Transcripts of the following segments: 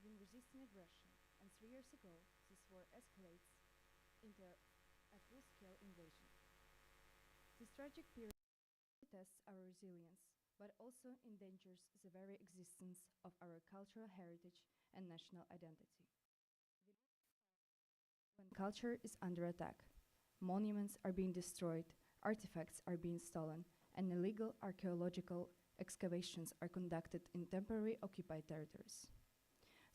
been resisting aggression, and 3 years ago, this war escalates into a full-scale invasion. This tragic period tests our resilience, but also endangers the very existence of our cultural heritage and national identity. When culture is under attack, monuments are being destroyed, artifacts are being stolen, and illegal archaeological excavations are conducted in temporary occupied territories.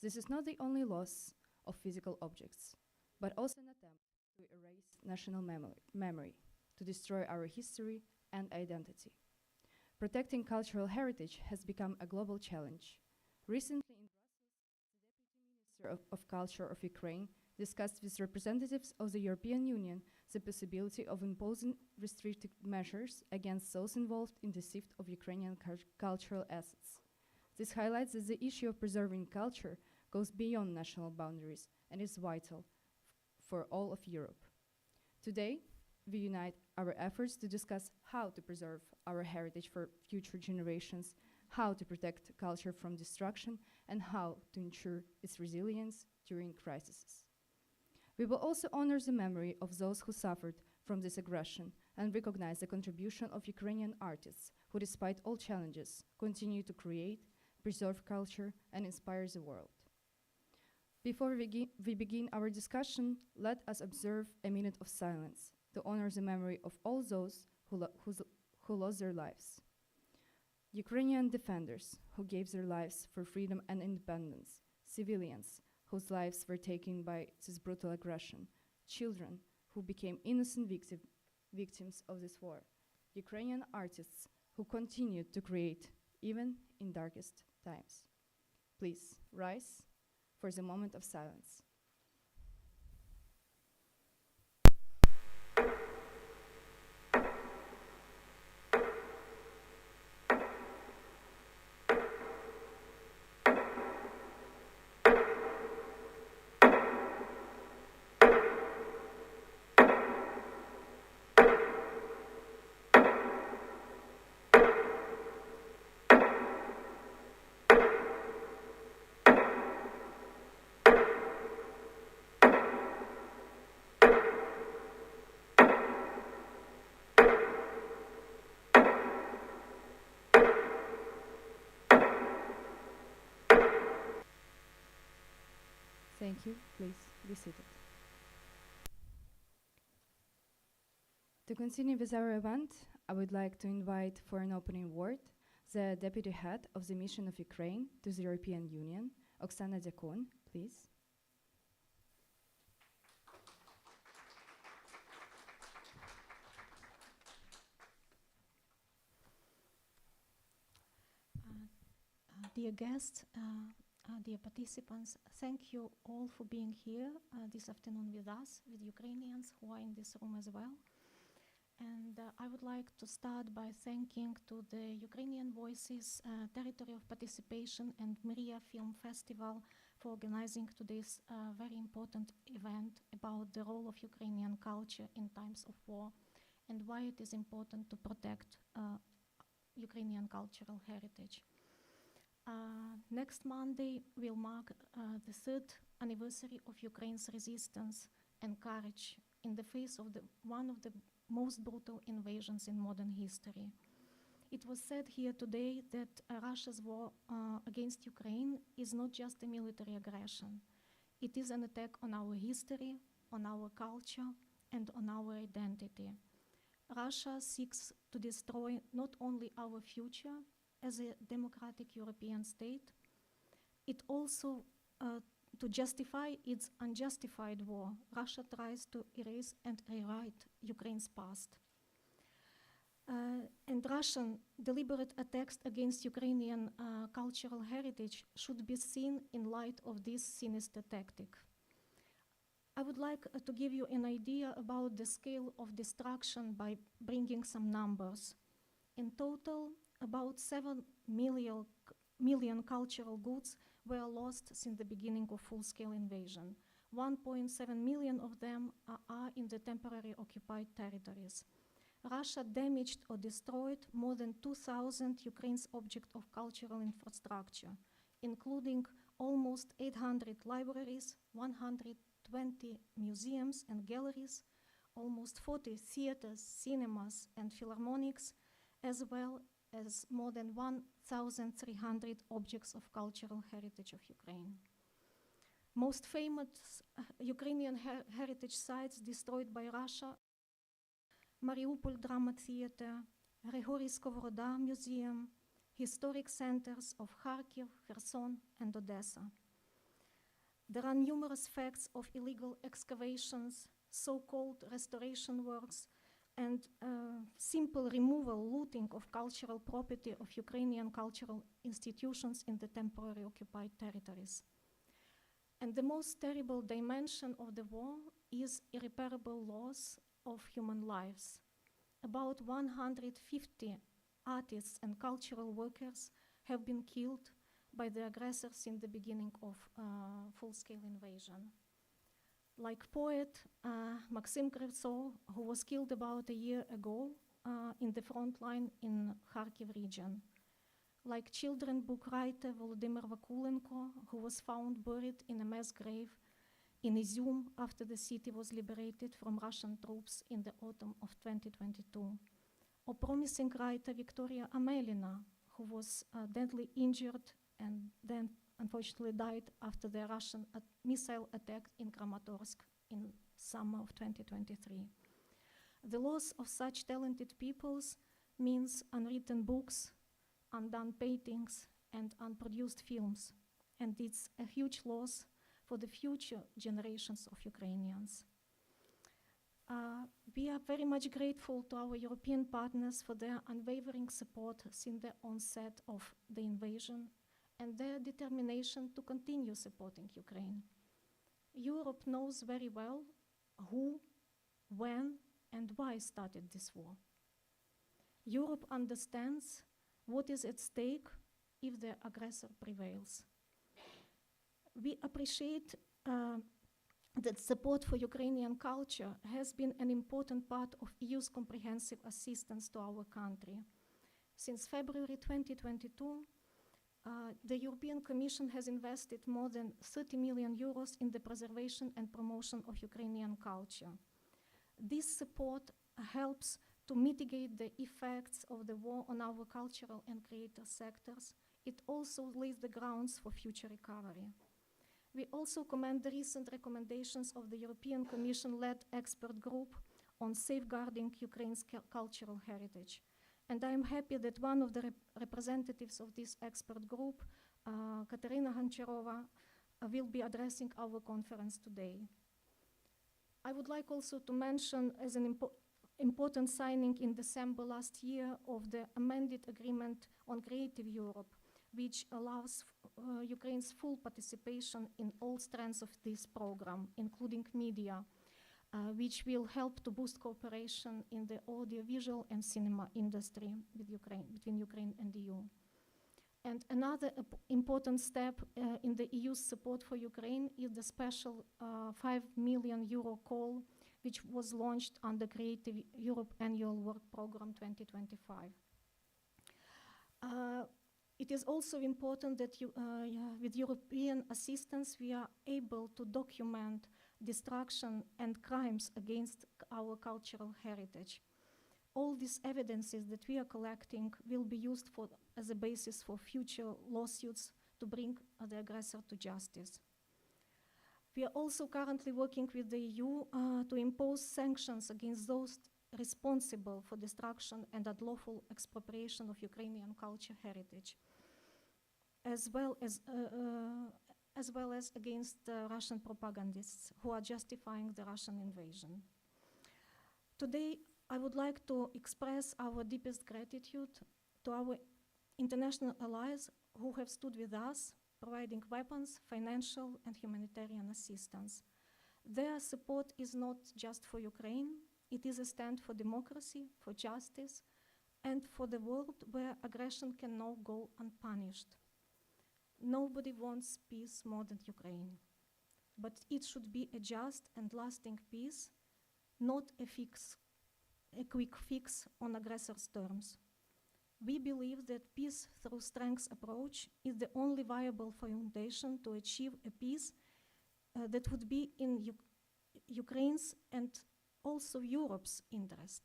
This is not the only loss of physical objects, but also an attempt to erase national memory, to destroy our history and identity. Protecting cultural heritage has become a global challenge. Recently in Brussels, the Deputy Minister of Culture of Ukraine discussed with representatives of the European Union the possibility of imposing restrictive measures against those involved in the theft of Ukrainian cultural assets. This highlights that the issue of preserving culture goes beyond national boundaries and is vital for all of Europe. Today, we unite our efforts to discuss how to preserve our heritage for future generations, how to protect culture from destruction, and how to ensure its resilience during crises. We will also honor the memory of those who suffered from this aggression and recognize the contribution of Ukrainian artists who, despite all challenges, continue to create, preserve culture, and inspire the world. Before we begin our discussion, let us observe a minute of silence to honor the memory of all those who lost their lives. Ukrainian defenders who gave their lives for freedom and independence, civilians whose lives were taken by this brutal aggression, children who became innocent victims of this war, Ukrainian artists who continued to create even in darkest times. Please rise for the moment of silence. Thank you. Please be seated. To continue with our event, I would like to invite for an opening word the Deputy Head of the Mission of Ukraine to the European Union, Oksana Diakon, please. Dear guests, dear participants, thank you all for being here this afternoon with us, with Ukrainians who are in this room as well. And I would like to start by thanking to the Ukrainian Voices Territory of Participation and Mriya Film Festival for organizing today's very important event about the role of Ukrainian culture in times of war and why it is important to protect Ukrainian cultural heritage. Next Monday will mark the third anniversary of Ukraine's resistance and courage in the face of one of the most brutal invasions in modern history. It was said here today that Russia's war against Ukraine is not just a military aggression. It is an attack on our history, on our culture, and on our identity. Russia seeks to destroy not only our future as a democratic European state, it also, to justify its unjustified war, Russia tries to erase and rewrite Ukraine's past. And Russian deliberate attacks against Ukrainian cultural heritage should be seen in light of this sinister tactic. I would like to give you an idea about the scale of destruction by bringing some numbers. In total, about 7 million cultural goods were lost since the beginning of full-scale invasion. 1.7 million of them are in the temporary occupied territories. Russia damaged or destroyed more than 2,000 Ukraine's objects of cultural infrastructure, including almost 800 libraries, 120 museums and galleries, almost 40 theaters, cinemas, and philharmonics, as well as more than 1,300 objects of cultural heritage of Ukraine. Most famous Ukrainian heritage sites destroyed by Russia: Mariupol Drama Theater, Grigory Skovoroda Museum, historic centers of Kharkiv, Kherson, and Odessa. There are numerous facts of illegal excavations, so-called restoration works, and simple removal, looting of cultural property of Ukrainian cultural institutions in the temporarily occupied territories. And the most terrible dimension of the war is irreparable loss of human lives. About 150 artists and cultural workers have been killed by the aggressors in the beginning of full-scale invasion. Like poet Maxim Krivtsov, who was killed about a year ago in the front line in Kharkiv region. Like children book writer Volodymyr Vakulenko, who was found buried in a mass grave in Izium after the city was liberated from Russian troops in the autumn of 2022. Or promising writer Victoria Amelina, who was deadly injured and then unfortunately died after the Russian missile attack in Kramatorsk in summer of 2023. The loss of such talented peoples means unwritten books, undone paintings, and unproduced films, and it's a huge loss for the future generations of Ukrainians. We are very much grateful to our European partners for their unwavering support since the onset of the invasion and their determination to continue supporting Ukraine. Europe knows very well who, when, and why started this war. Europe understands what is at stake if the aggressor prevails. We appreciate that support for Ukrainian culture has been an important part of EU's comprehensive assistance to our country. Since February 2022, the European Commission has invested more than 30 million euros in the preservation and promotion of Ukrainian culture. This support helps to mitigate the effects of the war on our cultural and creative sectors. It also lays the grounds for future recovery. We also commend the recent recommendations of the European Commission-led expert group on safeguarding Ukraine's cultural heritage. And I am happy that one of the representatives of this expert group, Katerina Goncharova, will be addressing our conference today. I would like also to mention as an important signing in December last year of the amended agreement on Creative Europe, which allows Ukraine's full participation in all strands of this program, including media, which will help to boost cooperation in the audiovisual and cinema industry with between Ukraine and the EU. And another important step in the EU's support for Ukraine is the special €5 million call, which was launched under Creative Europe Annual Work Program 2025. It is also important that with European assistance, we are able to document destruction and crimes against our cultural heritage. All these evidences that we are collecting will be used as a basis for future lawsuits to bring the aggressor to justice. We are also currently working with the EU to impose sanctions against those responsible for destruction and unlawful expropriation of Ukrainian culture heritage, as well as against Russian propagandists who are justifying the Russian invasion. Today, I would like to express our deepest gratitude to our international allies who have stood with us, providing weapons, financial, and humanitarian assistance. Their support is not just for Ukraine, it is a stand for democracy, for justice, and for the world where aggression can now go unpunished. Nobody wants peace more than Ukraine, but it should be a just and lasting peace, not a quick fix on aggressors' terms. We believe that peace through strength approach is the only viable foundation to achieve a peace that would be in Ukraine's and also Europe's interest.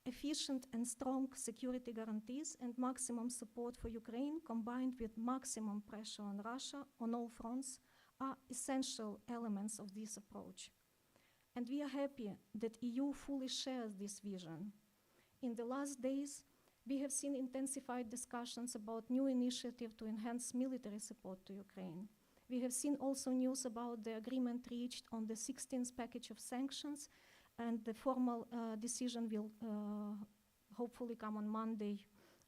Efficient and strong security guarantees and maximum support for Ukraine, combined with maximum pressure on Russia on all fronts, are essential elements of this approach. And we are happy that EU fully shares this vision. In the last days, we have seen intensified discussions about new initiative to enhance military support to Ukraine. We have seen also news about the agreement reached on the 16th package of sanctions, and the formal decision will hopefully come on Monday,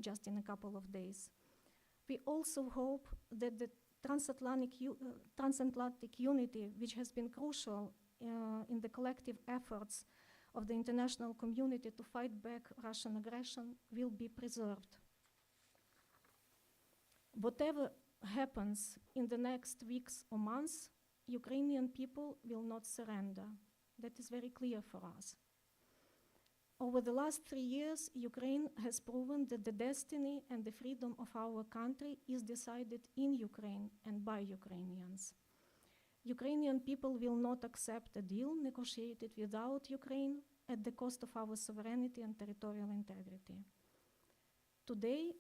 just in a couple of days. We also hope that the transatlantic unity, which has been crucial in the collective efforts of the international community to fight back Russian aggression, will be preserved. Whatever happens in the next weeks or months, Ukrainian people will not surrender. That is very clear for us. Over the last 3 years, Ukraine has proven that the destiny and the freedom of our country is decided in Ukraine and by Ukrainians. Ukrainian people will not accept a deal negotiated without Ukraine at the cost of our sovereignty and territorial integrity. Today,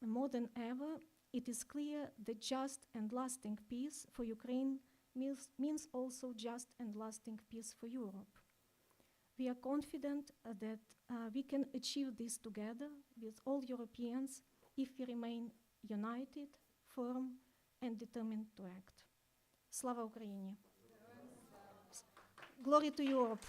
more than ever, it is clear that just and lasting peace for Ukraine means also just and lasting peace for Europe. We are confident that we can achieve this together with all Europeans if we remain united, firm, and determined to act. Slava Ukraini! Glory to Europe!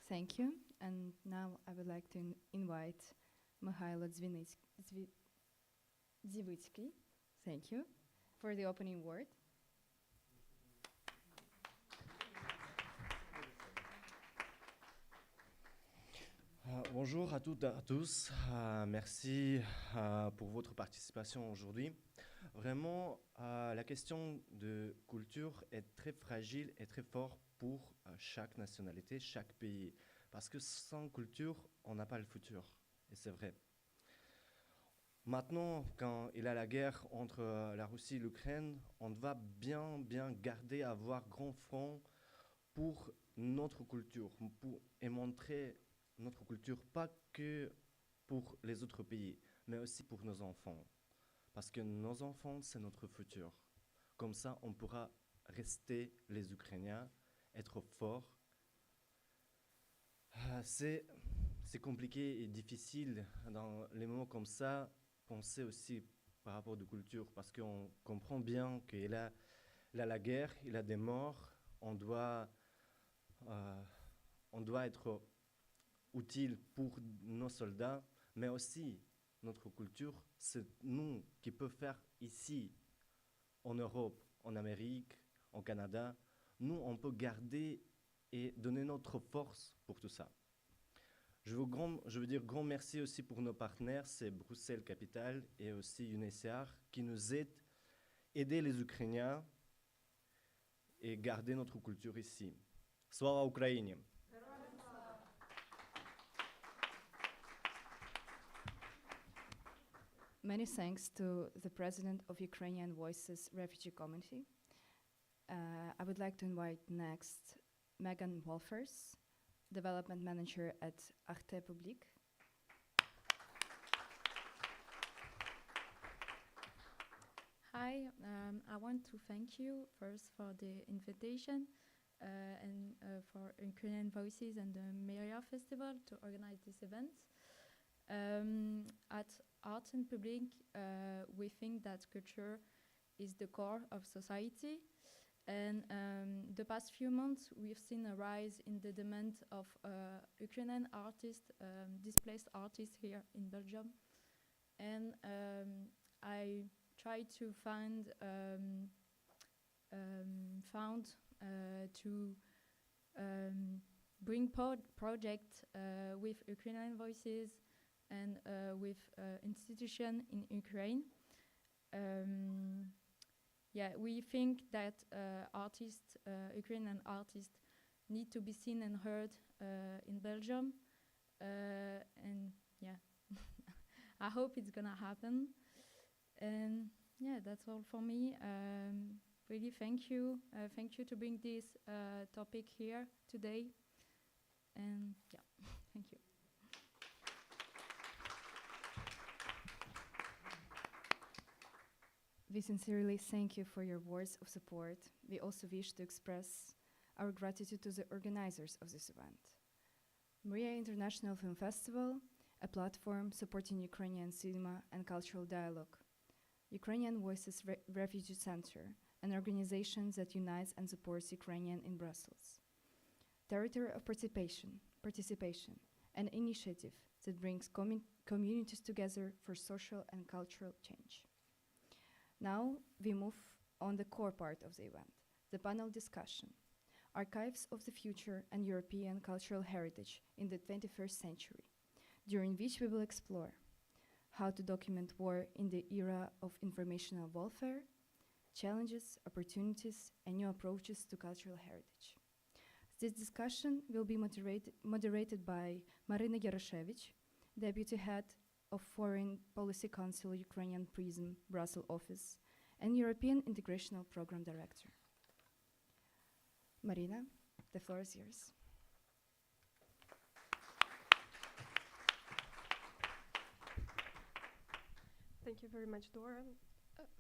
Thank you. And now I would like to invite Mihailo Dzivitsky, thank you, for the opening word. Bonjour à toutes et à tous. Merci pour votre participation aujourd'hui. Vraiment, la question de culture est très fragile et très forte pour chaque nationalité, chaque pays. Parce que sans culture, on n'a pas le futur. Et c'est vrai. Maintenant, quand il y a la guerre entre la Russie et l'Ukraine, on doit bien garder, avoir grand front pour notre culture et montrer notre culture, pas que pour les autres pays, mais aussi pour nos enfants. Parce que nos enfants, c'est notre futur. Comme ça, on pourra rester les Ukrainiens, être forts. C'est compliqué et difficile dans les moments comme ça, penser aussi par rapport de culture, parce qu'on comprend bien qu'il y a la guerre, il y a des morts, on doit être utile pour nos soldats, mais aussi notre culture, c'est nous qui pouvons faire ici, en Europe, en Amérique, au Canada. Nous, on peut garder et donner notre force pour tout ça. Je veux dire grand merci aussi pour nos partenaires, c'est Bruxelles Capitale et aussi UNHCR qui nous aident à aider les Ukrainiens et garder notre culture ici. Slava Ukraini! Many thanks to the President of Ukrainian Voices Refugee Committee. I would like to invite next Megan Wolfers, Development Manager at Arte Publique. Hi, I want to thank you first for the invitation and for Ukrainian Voices and the Mriya Festival to organize this event. At Art and Public, we think that culture is the core of society, and the past few months we've seen a rise in the demand of Ukrainian artists, displaced artists here in Belgium, and I tried to to bring projects with Ukrainian Voices and with institutions in Ukraine. We think that Ukrainian artists need to be seen and heard in Belgium. And yeah, I hope it's gonna happen. And yeah, that's all for me. Really, thank you. Thank you to bring this topic here today. And yeah, thank you. We sincerely thank you for your words of support. We also wish to express our gratitude to the organizers of this event. Mriya International Film Festival, a platform supporting Ukrainian cinema and cultural dialogue. Ukrainian Voices Refugee Center, an organization that unites and supports Ukrainian in Brussels. Territory of participation, an initiative that brings communities together for social and cultural change. Now we move on the core part of the event, the panel discussion, Archives of the Future and European Cultural Heritage in the 21st Century, during which we will explore how to document war in the era of informational warfare, challenges, opportunities, and new approaches to cultural heritage. This discussion will be moderated by Marina Yaroshevich, Deputy Head of Foreign Policy Council Ukrainian PRISM Brussels Office, and European Integrational Program Director. Marina, the floor is yours. Thank you very much, Dora.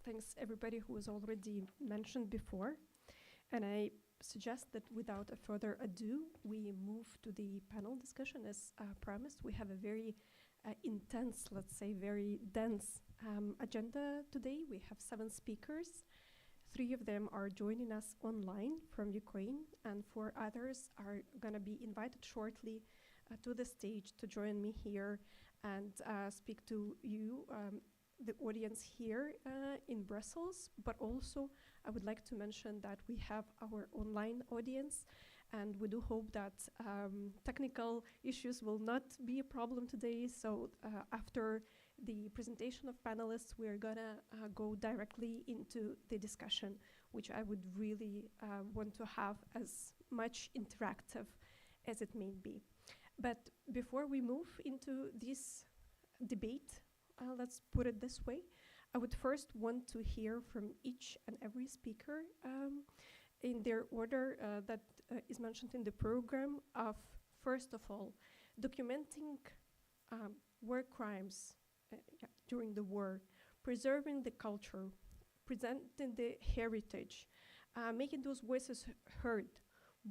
Thanks everybody who was already mentioned before. And I suggest that without a further ado, we move to the panel discussion. As promised, we have a very intense, let's say, very dense agenda today. We have 7 speakers. 3 of them are joining us online from Ukraine, and 4 others are going to be invited shortly to the stage to join me here and speak to you, the audience here in Brussels. But also, I would like to mention that we have our online audience, and we do hope that technical issues will not be a problem today. So after the presentation of panelists, we're gonna go directly into the discussion, which I would really want to have as much interactive as it may be. But before we move into this debate, let's put it this way, I would first want to hear from each and every speaker in their order that is mentioned in the program of, first of all, documenting war crimes during the war, preserving the culture, presenting the heritage, making those voices heard.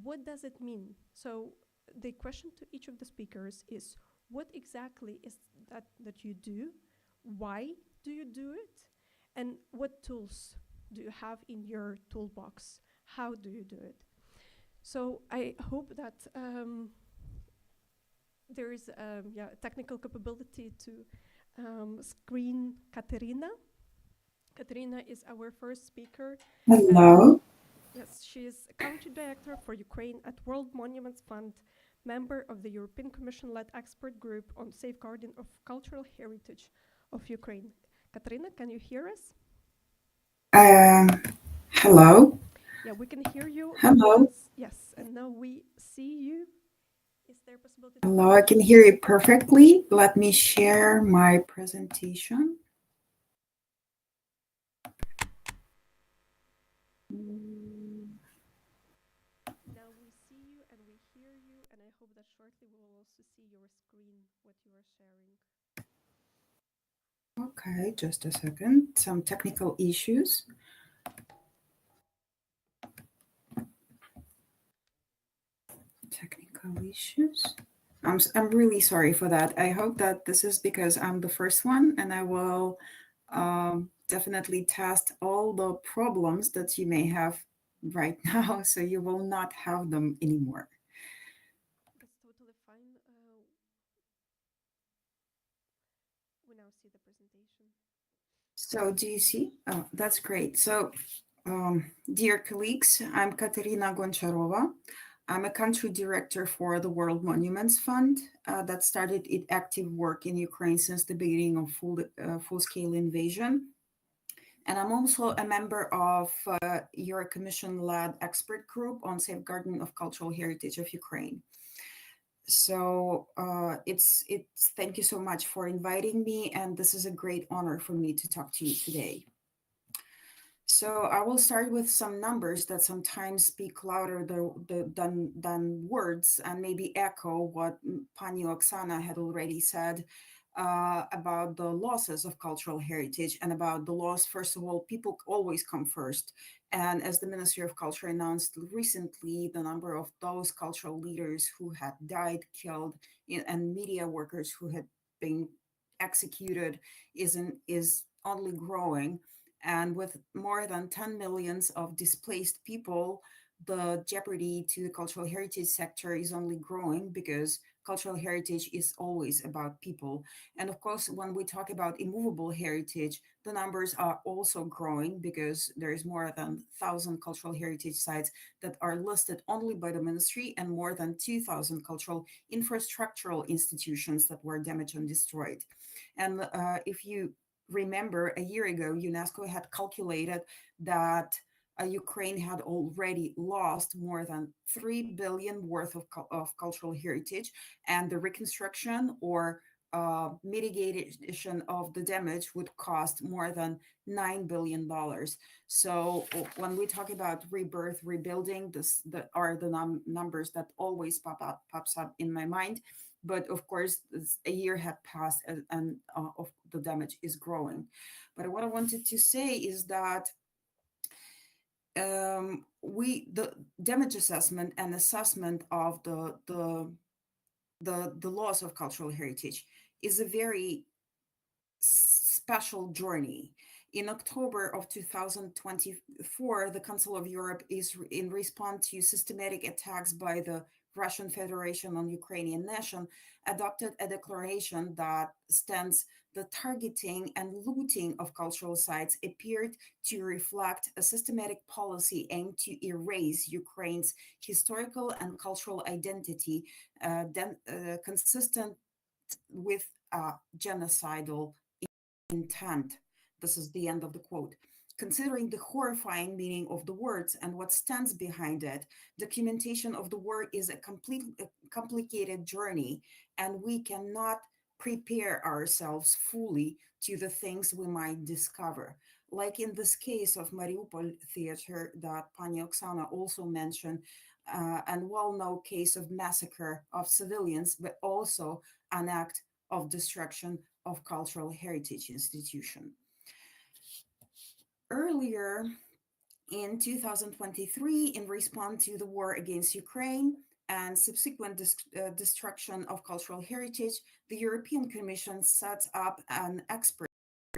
What does it mean? So the question to each of the speakers is, what exactly is that you do? Why do you do it? And what tools do you have in your toolbox? How do you do it? So I hope that there is technical capability to screen Katerina. Katerina is our first speaker. Hello. Yes, she is Country Director for Ukraine at World Monuments Fund, member of the European Commission-led expert group on safeguarding of cultural heritage of Ukraine. Katerina, can you hear us? Hello. Yeah, we can hear you. Hello. Yes, and now we see you. Is there a possibility? Hello, I can hear you perfectly. Let me share my presentation. Now we see you and we hear you, and I hope that shortly we will also see your screen, what you are sharing. Okay, just a second. Some technical issues. I'm really sorry for that. I hope that this is because I'm the first one, and I will definitely test all the problems that you may have right now, so you will not have them anymore. It's totally fine. We now see the presentation. So do you see? Oh, that's great. So, dear colleagues, I'm Katerina Goncharova. I'm a country director for the World Monuments Fund that started its active work in Ukraine since the beginning of full-scale invasion. And I'm also a member of your commission-led expert group on safeguarding of cultural heritage of Ukraine. So it's thank you so much for inviting me, and this is a great honor for me to talk to you today. So I will start with some numbers that sometimes speak louder than words and maybe echo what Pani Oksana had already said about the losses of cultural heritage and about the loss. First of all, people always come first. And as the Ministry of Culture announced recently, the number of those cultural leaders who had died, killed, and media workers who had been executed is only growing, and with more than 10 millions of displaced people, the jeopardy to the cultural heritage sector is only growing because cultural heritage is always about people. And of course, when we talk about immovable heritage, the numbers are also growing because there is more than 1,000 cultural heritage sites that are listed only by the ministry and more than 2,000 cultural infrastructural institutions that were damaged and destroyed. And if you remember, a year ago, UNESCO had calculated that Ukraine had already lost more than 3 billion worth of cultural heritage, and the reconstruction or mitigation of the damage would cost more than $9 billion. So when we talk about rebirth, rebuilding, this are the numbers that always pops up in my mind. But of course, a year had passed, and of the damage is growing. But what I wanted to say is that we the damage assessment and assessment of the loss of cultural heritage is a very special journey. In October of 2024, the Council of Europe is in response to systematic attacks by the Russian Federation on Ukrainian nation, adopted a declaration that stands the targeting and looting of cultural sites appeared to reflect a systematic policy aimed to erase Ukraine's historical and cultural identity, consistent with genocidal intent. This is the end of the quote. Considering the horrifying meaning of the words and what stands behind it, documentation of the war is a complicated journey, and we cannot prepare ourselves fully to the things we might discover. Like in this case of Mariupol theater that Pani Oksana also mentioned, and well-known case of massacre of civilians, but also an act of destruction of cultural heritage institution. Earlier in 2023, in response to the war against Ukraine and subsequent destruction of cultural heritage, the European Commission sets up an expert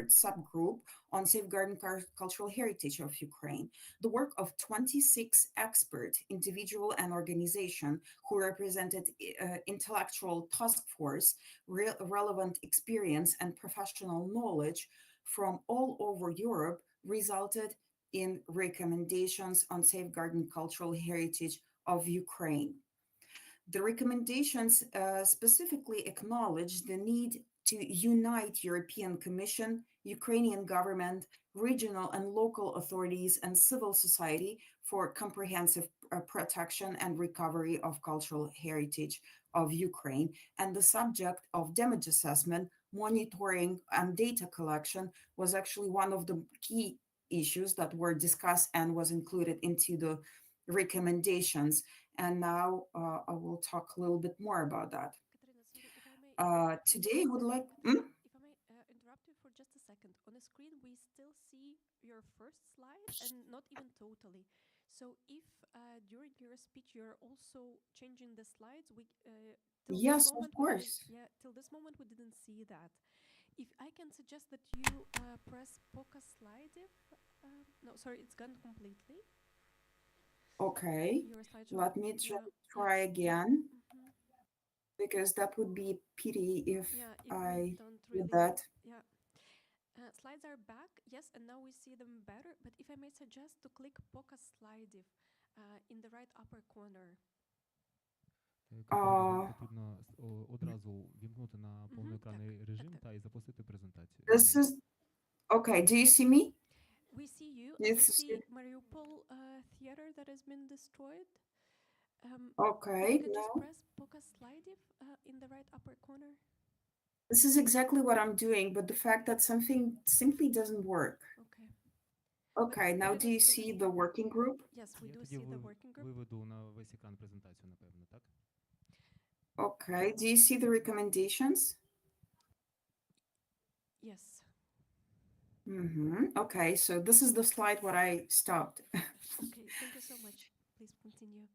subgroup on safeguarding cultural heritage of Ukraine. The work of 26 experts, individual and organization, who represented intellectual task force, relevant experience and professional knowledge from all over Europe, resulted in recommendations on safeguarding cultural heritage of Ukraine. The recommendations specifically acknowledge the need to unite European Commission, Ukrainian government, regional and local authorities, and civil society for comprehensive protection and recovery of cultural heritage of Ukraine. And the subject of damage assessment, monitoring, and data collection was actually one of the key issues that were discussed and was included into the recommendations. And now I will talk a little bit more about that. Katerina, sorry, if I may Today, I would like. if I may interrupt you for just a second. On the screen, we still see your first slide and not even totally. So if during your speech you're also changing the slides, we till this Yes, of moment we didn't course. yeah till this moment we didn't see that. If I can suggest that you press Poca slide if no sorry it's gone completely Okay, your slideshow let me yeah yeah try again mm-hmm. because that would be pity if Yeah, if we I don't did really, that. yeah. Slides are back, yes, and now we see them better. But if I may suggest to click Poca slide if, in the right upper corner. Катерина, вам Uh, потрібно одразу вімкнути на Так, повноекранний так, режим так. та і запустити презентацію. this is okay. Do you see me? We see you. We Yes. see Mariupol theater that has been destroyed. If Okay. you could just No, press Pokaz slide in the right upper corner. this is exactly what I'm doing, but the fact that something simply doesn't work. Okay. Okay, But now it do was you the see the working group? yes, we Я do тоді see the working group. виведу на весь екран презентацію, напевно, так? Okay, do you see the recommendations? Yes. Okay, so this is the slide where I stopped. Okay. Thank you so much. Please continue.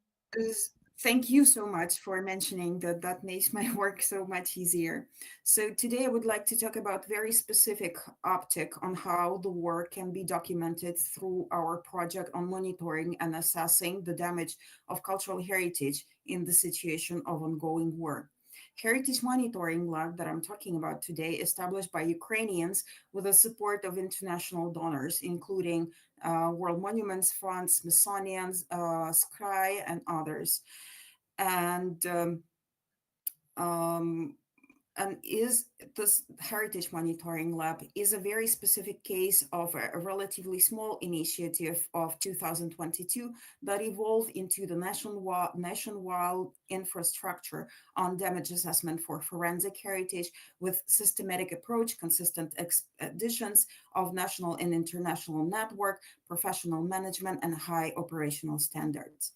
Thank you so much for mentioning that. That makes my work so much easier. So today I would like to talk about very specific optic on how the war can be documented through our project on monitoring and assessing the damage of cultural heritage in the situation of ongoing war. Heritage Monitoring Lab that I'm talking about today, established by Ukrainians with the support of international donors, including World Monuments Fund, Smithsonian, Sky, and others. And um, and is this heritage monitoring lab is a very specific case of a relatively small initiative of 2022 that evolved into the nationwide infrastructure on damage assessment for forensic heritage with systematic approach, consistent expeditions of national and international network, professional management, and high operational standards.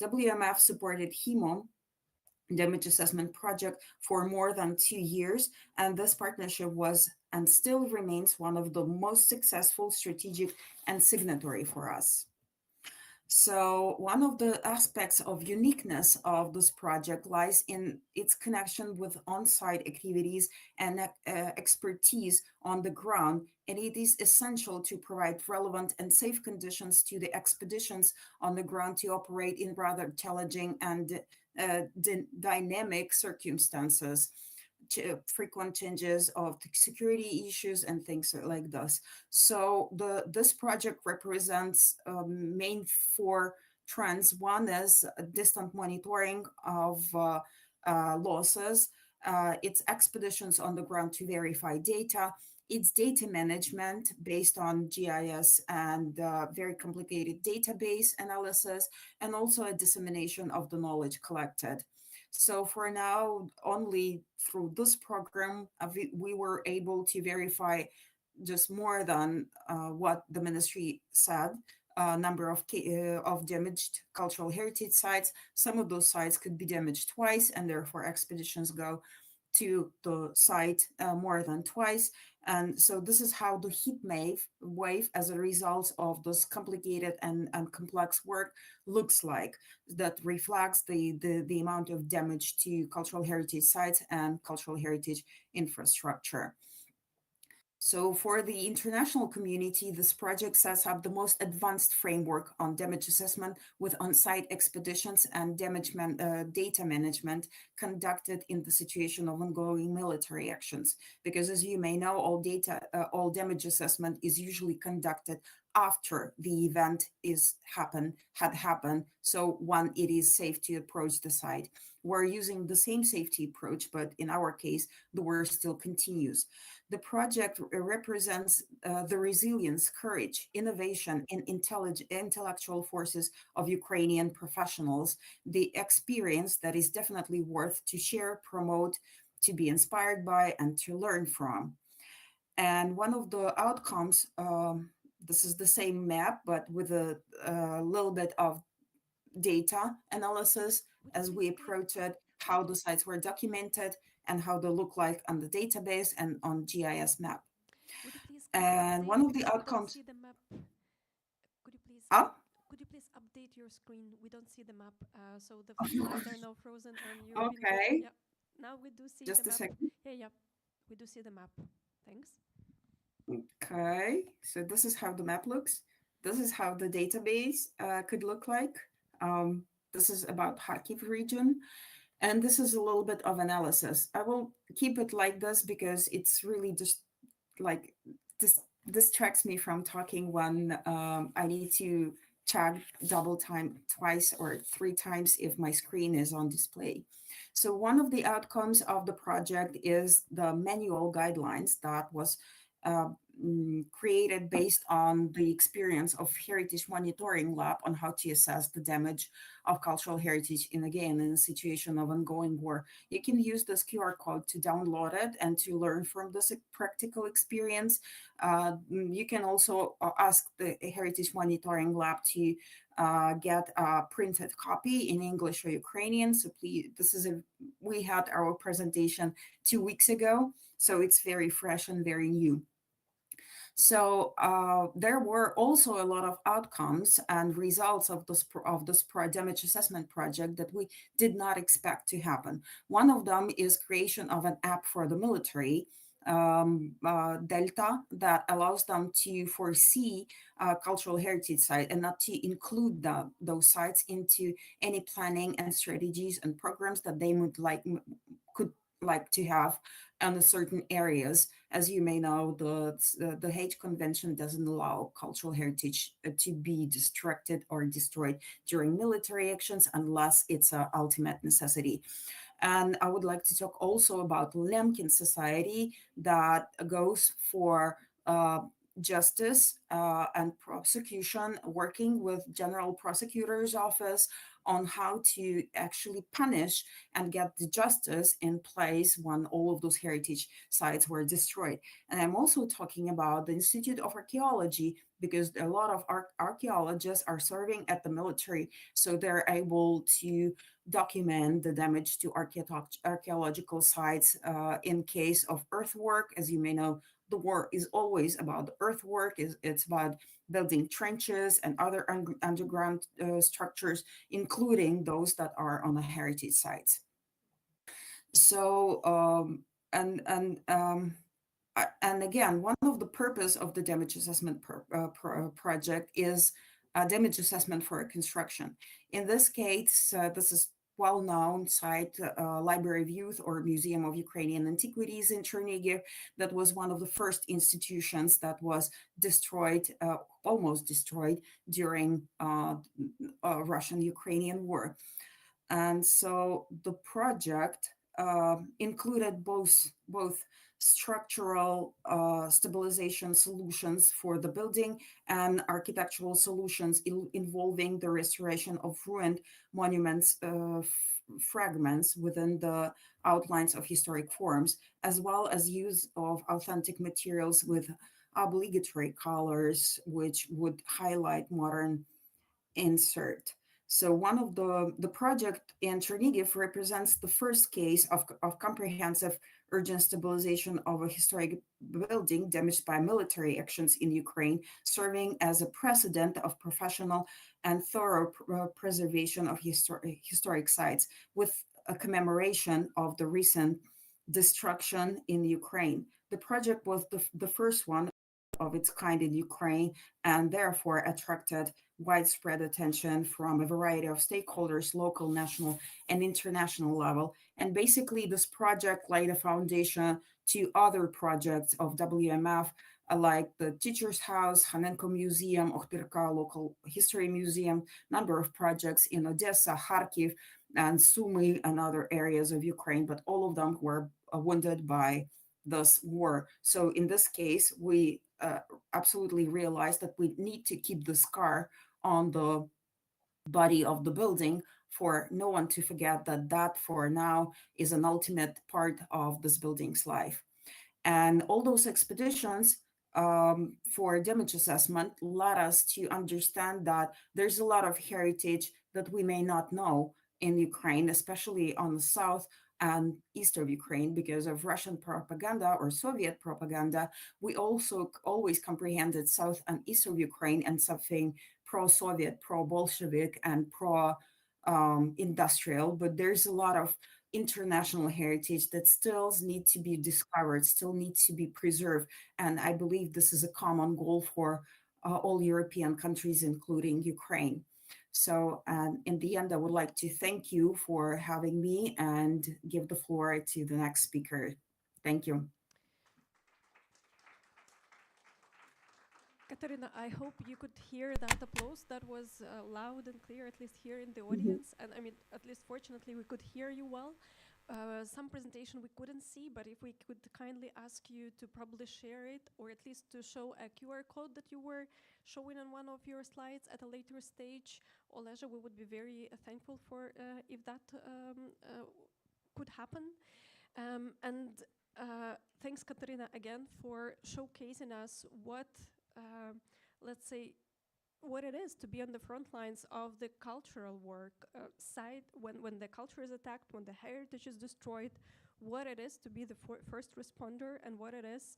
WMF supported HEMON damage assessment project for more than 2 years, and this partnership was and still remains one of the most successful, strategic, and signatory for us. So one of the aspects of uniqueness of this project lies in its connection with on-site activities and expertise on the ground, and it is essential to provide relevant and safe conditions to the expeditions on the ground to operate in rather challenging and dynamic circumstances, frequent changes of security issues and things like this. So this project represents main four trends. One is distant monitoring of losses, its expeditions on the ground to verify data, its data management based on GIS and very complicated database analysis, and also a dissemination of the knowledge collected. So for now, only through this program, we were able to verify just more than what the ministry said, number of damaged cultural heritage sites. Some of those sites could be damaged twice, and therefore expeditions go to the site more than twice. And so this is how the heat wave as a result of this complicated and complex work looks like, that reflects the amount of damage to cultural heritage sites and cultural heritage infrastructure. So for the international community, this project sets up the most advanced framework on damage assessment with on-site expeditions and data management conducted in the situation of ongoing military actions. Because as you may know, all damage assessment is usually conducted after the event had happened. So when it is safe to approach the site. We're using the same safety approach, but in our case, the war still continues. The project represents the resilience, courage, innovation, and intellectual forces of Ukrainian professionals, the experience that is definitely worth to share, promote, to be inspired by, and to learn from. And one of the outcomes, this is the same map, but with a little bit of data analysis as we approach it, how the sites were documented, and how they look like on the database and on GIS map. Would you please And one of the we don't outcomes. see the map. Could you please could you please update your screen? We don't see the map, so the slides are now frozen on European. Okay. Yeah. Now we do see Just the a map. second. Yeah, we do see the map. Thanks. Okay, so this is how the map looks. This is how the database could look like. This is about Kharkiv region. And this is a little bit of analysis. I will keep it like this because it's really just like this distracts me from talking when I need to check twice or three times if my screen is on display. So one of the outcomes of the project is the manual guidelines that was created based on the experience of Heritage Monitoring Lab on how to assess the damage of cultural heritage in a situation of ongoing war. You can use this QR code to download it and to learn from this practical experience. You can also ask the Heritage Monitoring Lab to get a printed copy in English or Ukrainian. So please, we had our presentation 2 weeks ago, so it's very fresh and very new. So there were also a lot of outcomes and results of this damage assessment project that we did not expect to happen. One of them is creation of an app for the military, Delta, that allows them to foresee cultural heritage site and not to include those sites into any planning and strategies and programs that they could like to have on certain areas. As you may know, the Hague Convention doesn't allow cultural heritage to be destructed or destroyed during military actions unless it's an ultimate necessity. And I would like to talk also about Lemkin Society that goes for justice and prosecution, working with General Prosecutor's Office on how to actually punish and get the justice in place when all of those heritage sites were destroyed. And I'm also talking about the Institute of Archaeology, because a lot of archaeologists are serving at the military, so they're able to document the damage to archaeological sites in case of earthwork. As you may know, the war is always about earthwork. It's about building trenches and other underground structures, including those that are on the heritage sites. So, and again, one of the purpose of the damage assessment project is a damage assessment for a construction. In this case, this is well-known site, Library of Youth or Museum of Ukrainian Antiquities in Chernihiv. That was one of the first institutions that was destroyed, almost destroyed during Russian-Ukrainian war. And so the project included both structural stabilization solutions for the building and architectural solutions involving the restoration of ruined monuments fragments within the outlines of historic forms, as well as use of authentic materials with obligatory colors, which would highlight modern insert. So one of the project in Chernihiv represents the first case of comprehensive urgent stabilization of a historic building damaged by military actions in Ukraine, serving as a precedent of professional and thorough preservation of historic sites, with a commemoration of the recent destruction in Ukraine. The project was the first one of its kind in Ukraine, and therefore attracted widespread attention from a variety of stakeholders, local, national, and international level. And basically, this project laid a foundation to other projects of WMF, like the Teacher's House, Hanenko Museum, Okhtirka Local History Museum, number of projects in Odessa, Kharkiv, and Sumy, and other areas of Ukraine, but all of them were wounded by this war. So in this case, we absolutely realized that we need to keep the scar on the body of the building for no one to forget that for now is an ultimate part of this building's life. And all those expeditions for damage assessment led us to understand that there's a lot of heritage that we may not know in Ukraine, especially on the south and east of Ukraine, because of Russian propaganda or Soviet propaganda. We also always comprehended south and east of Ukraine and something pro-Soviet, pro-Bolshevik, and pro-industrial, but there's a lot of international heritage that still needs to be discovered, still needs to be preserved. And I believe this is a common goal for all European countries, including Ukraine. So in the end, I would like to thank you for having me and give the floor to the next speaker. Thank you. Katerina, I hope you could hear that applause. That was loud and clear, at least here in the audience. And I mean, at least fortunately, we could hear you well. some presentation we couldn't see, but if we could kindly ask you to probably share it, or at least to show a QR code that you were showing on one of your slides at a later stage or leisure, we would be very thankful for if that could happen. And thanks, Katarina, again for showcasing us what, let's say, what it is to be on the front lines of the cultural work side when the culture is attacked, when the heritage is destroyed, what it is to be the first responder, and what it is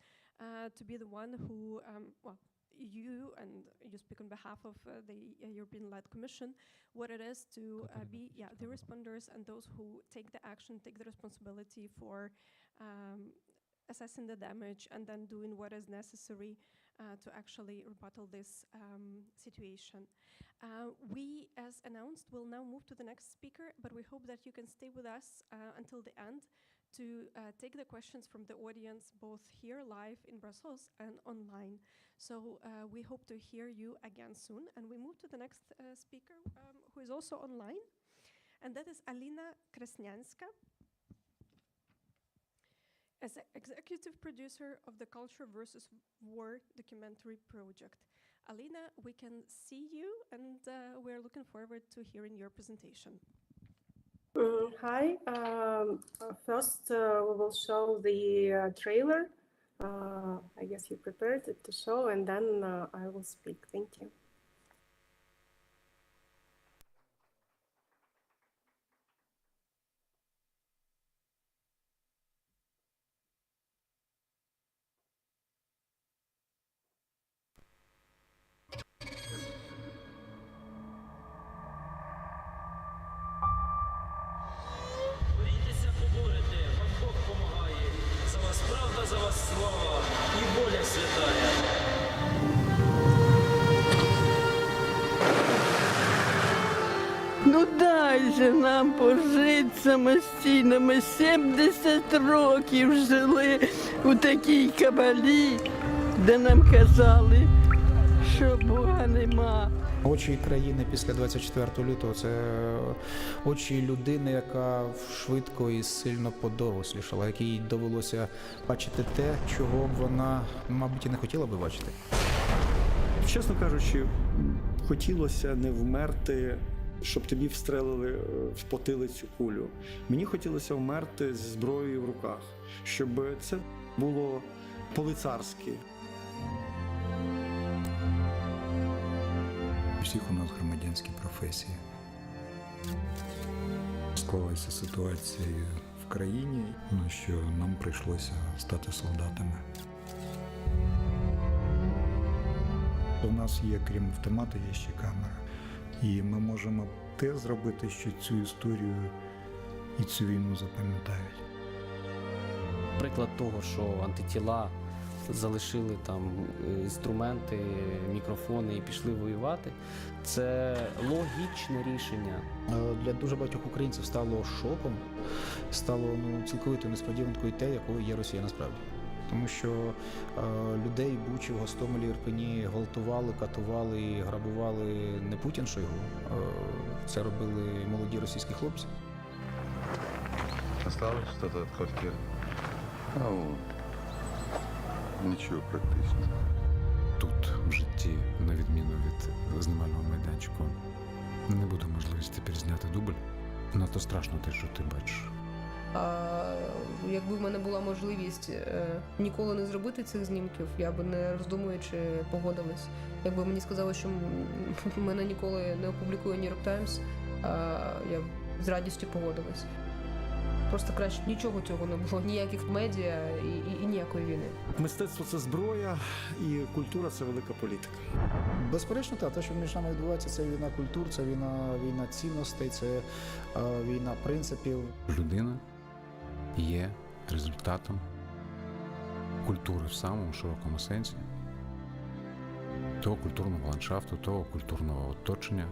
to be the one who, well, you, and you speak on behalf of the European-led Commission, what it is to be the responders and those who take the action, take the responsibility for assessing the damage and then doing what is necessary to actually rebuttal this situation. We, as announced, will now move to the next speaker, but we hope that you can stay with us until the end to take the questions from the audience, both here live in Brussels and online. So we hope to hear you again soon. And we move to the next speaker, who is also online, and that is Alina Kresnyanska, as executive producer of the Culture versus War documentary project. Alina, we can see you, and we're looking forward to hearing your presentation. Hi. First, we will show the trailer. I guess you prepared it to show, and then I will speak. Thank you. Борітеся, поборете, вам Бог помагає. За вас правда, за вас слава і воля святая. Ну дай же нам пожити самостійно. Ми 70 років жили у такій кабалі, де нам казали, що Бога нема. Очі країни після 24 лютого – це очі людини, яка швидко і сильно подорослішала, якій довелося бачити те, чого б вона, мабуть, і не хотіла би бачити. Чесно кажучи, хотілося не вмерти, щоб тобі встрелили в потилицю кулю. Мені хотілося вмерти з зброєю в руках, щоб це було по-лицарськи. Всіх у нас громадянські професії. Склалася ситуація в країні, що нам прийшлося стати солдатами. У нас є, крім автомата, є ще камера. І ми можемо те зробити, що цю історію і цю війну запам'ятають. Приклад того, що антитіла залишили там інструменти, мікрофони і пішли воювати, це логічне рішення. Для дуже багатьох українців стало шоком, стало цілковитою несподіванкою те, якою є Росія насправді. Тому що людей в Бучі, в Гостомелі, Ірпені гвалтували, катували і грабували не Путін Шойгу, це робили молоді російські хлопці. Осталось щось від квартири? Нічого практично. Тут в житті, на відміну від знімального майданчику, не буде можливості перезняти дубль. Надто страшно те, що ти бачиш. Якби в мене була можливість ніколи не зробити цих знімків, я би не роздумуючи погодилась. Якби мені сказали, що мене ніколи не опублікує New York Times, я б з радістю погодилась. Просто краще нічого цього не було, ніяких медіа і ніякої війни. Мистецтво – це зброя, і культура – це велика політика. Безперечно, те, що між нами відбувається, це війна культур, це війна цінностей, це війна принципів. Людина є результатом культури в самому широкому сенсі, того культурного ландшафту, того культурного оточення,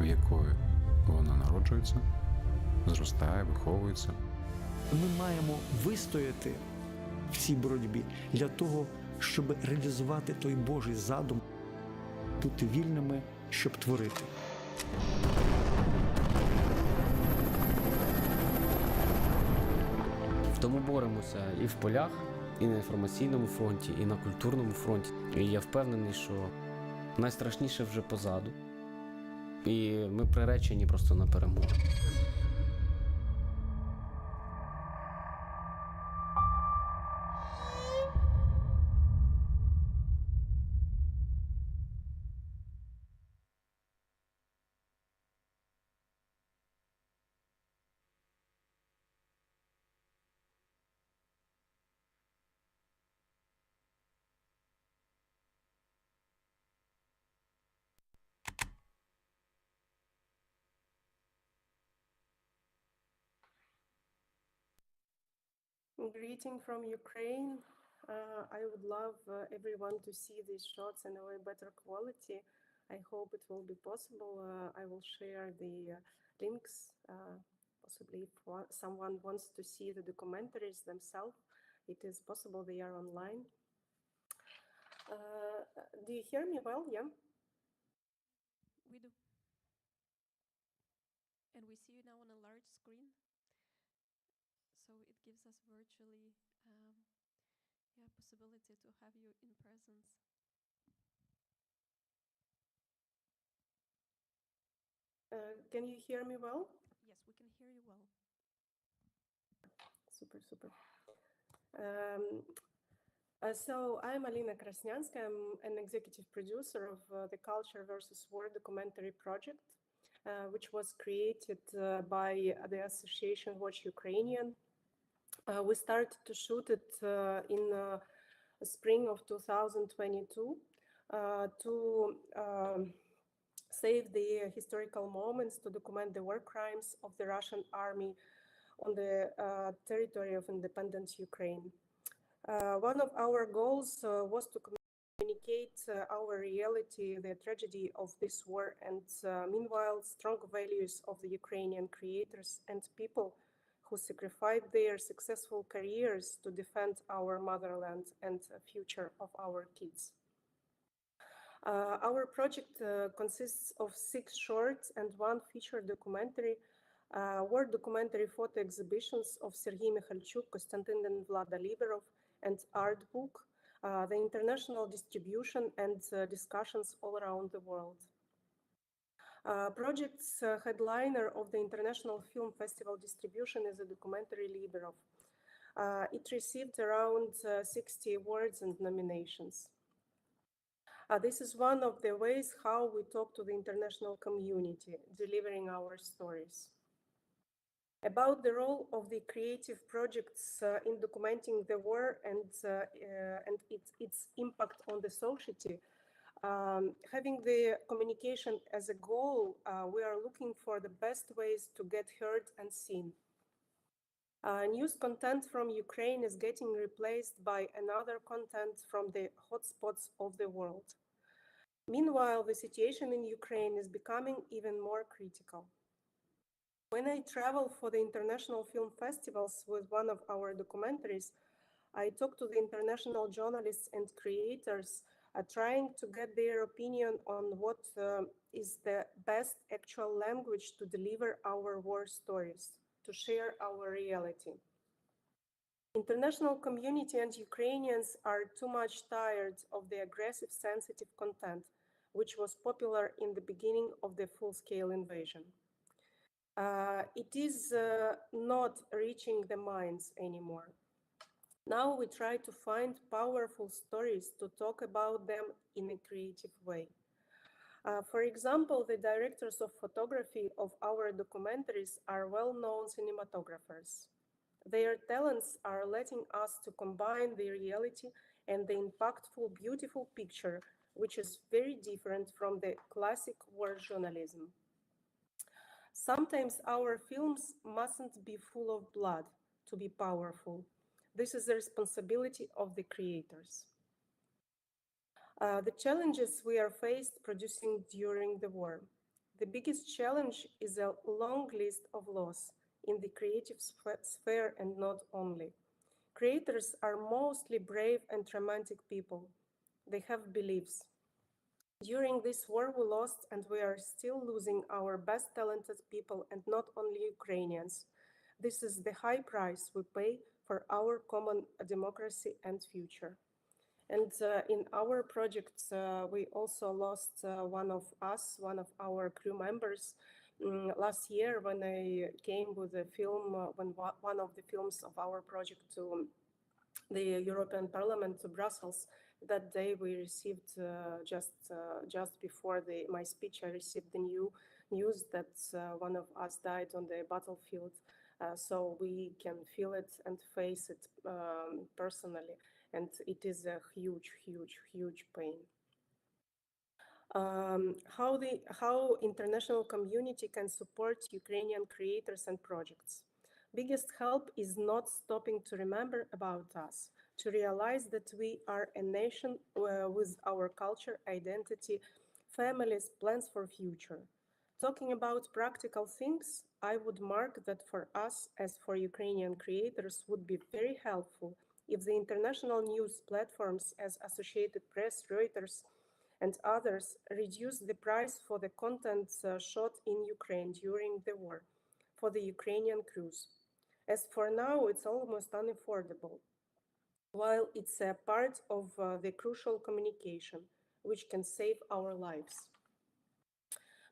в якої вона народжується, зростає, виховується. Ми маємо вистояти в цій боротьбі для того, щоб реалізувати той Божий задум, бути вільними, щоб творити. Тому боремося і в полях, і на інформаційному фронті, і на культурному фронті. І я впевнений, що найстрашніше вже позаду. І ми приречені просто на перемогу. Greeting from Ukraine. I would love everyone to see these shots in a way better quality. I hope it will be possible. I will share the links, possibly if someone wants to see the documentaries themselves. It is possible they are online. Do you hear me well? Yeah? We do. And we see you now on a large screen. So it gives us virtually possibility to have you in presence. Can you hear me well? Yes, we can hear you well. Super, super. So I'm Alina Krasnyanskaya. I'm an executive producer of the Culture versus War documentary project, which was created by the association Watch Ukrainian. We started to shoot it in spring of 2022 to save the historical moments, to document the war crimes of the Russian army on the territory of independent Ukraine. One of our goals was to communicate our reality, the tragedy of this war, and meanwhile, strong values of the Ukrainian creators and people who sacrificed their successful careers to defend our motherland and the future of our kids. Our project consists of 6 shorts and 1 feature documentary, war documentary photo exhibitions of Sergei Mikhalchuk, Konstantin and Vlada Liberov, and art book, the international distribution and discussions all around the world. Project's headliner of the International Film Festival distribution is a documentary Liberov. It received around 60 awards and nominations. This is one of the ways how we talk to the international community, delivering our stories. About the role of the creative projects in documenting the war and its impact on the society, having the communication as a goal, we are looking for the best ways to get heard and seen. News content from Ukraine is getting replaced by another content from the hotspots of the world. Meanwhile, the situation in Ukraine is becoming even more critical. When I travel for the international film festivals with one of our documentaries, I talk to the international journalists and creators, trying to get their opinion on what is the best actual language to deliver our war stories, to share our reality. International community and Ukrainians are too much tired of the aggressive, sensitive content, which was popular in the beginning of the full-scale invasion. It is not reaching the minds anymore. Now we try to find powerful stories to talk about them in a creative way. For example, the directors of photography of our documentaries are well-known cinematographers. Their talents are letting us to combine the reality and the impactful, beautiful picture, which is very different from the classic war journalism. Sometimes our films mustn't be full of blood to be powerful. This is the responsibility of the creators. The challenges we are faced producing during the war. The biggest challenge is a long list of loss in the creative sphere and not only. Creators are mostly brave and romantic people. They have beliefs. During this war we lost and we are still losing our best talented people and not only Ukrainians. This is the high price we pay for our common democracy and future. And in our project, we also lost one of our crew members last year when I came with a film, one of the films of our project to the European Parliament to Brussels. That day we received just before my speech, I received the news that one of us died on the battlefield. So we can feel it and face it personally, and it is a huge, huge, huge pain. How international community can support Ukrainian creators and projects. Biggest help is not stopping to remember about us, to realize that we are a nation with our culture, identity, families, plans for future. Talking about practical things, I would mark that for us, as for Ukrainian creators, would be very helpful if the international news platforms as Associated Press, Reuters, and others reduce the price for the content shot in Ukraine during the war for the Ukrainian crews. As for now, it's almost unaffordable, while it's a part of the crucial communication, which can save our lives.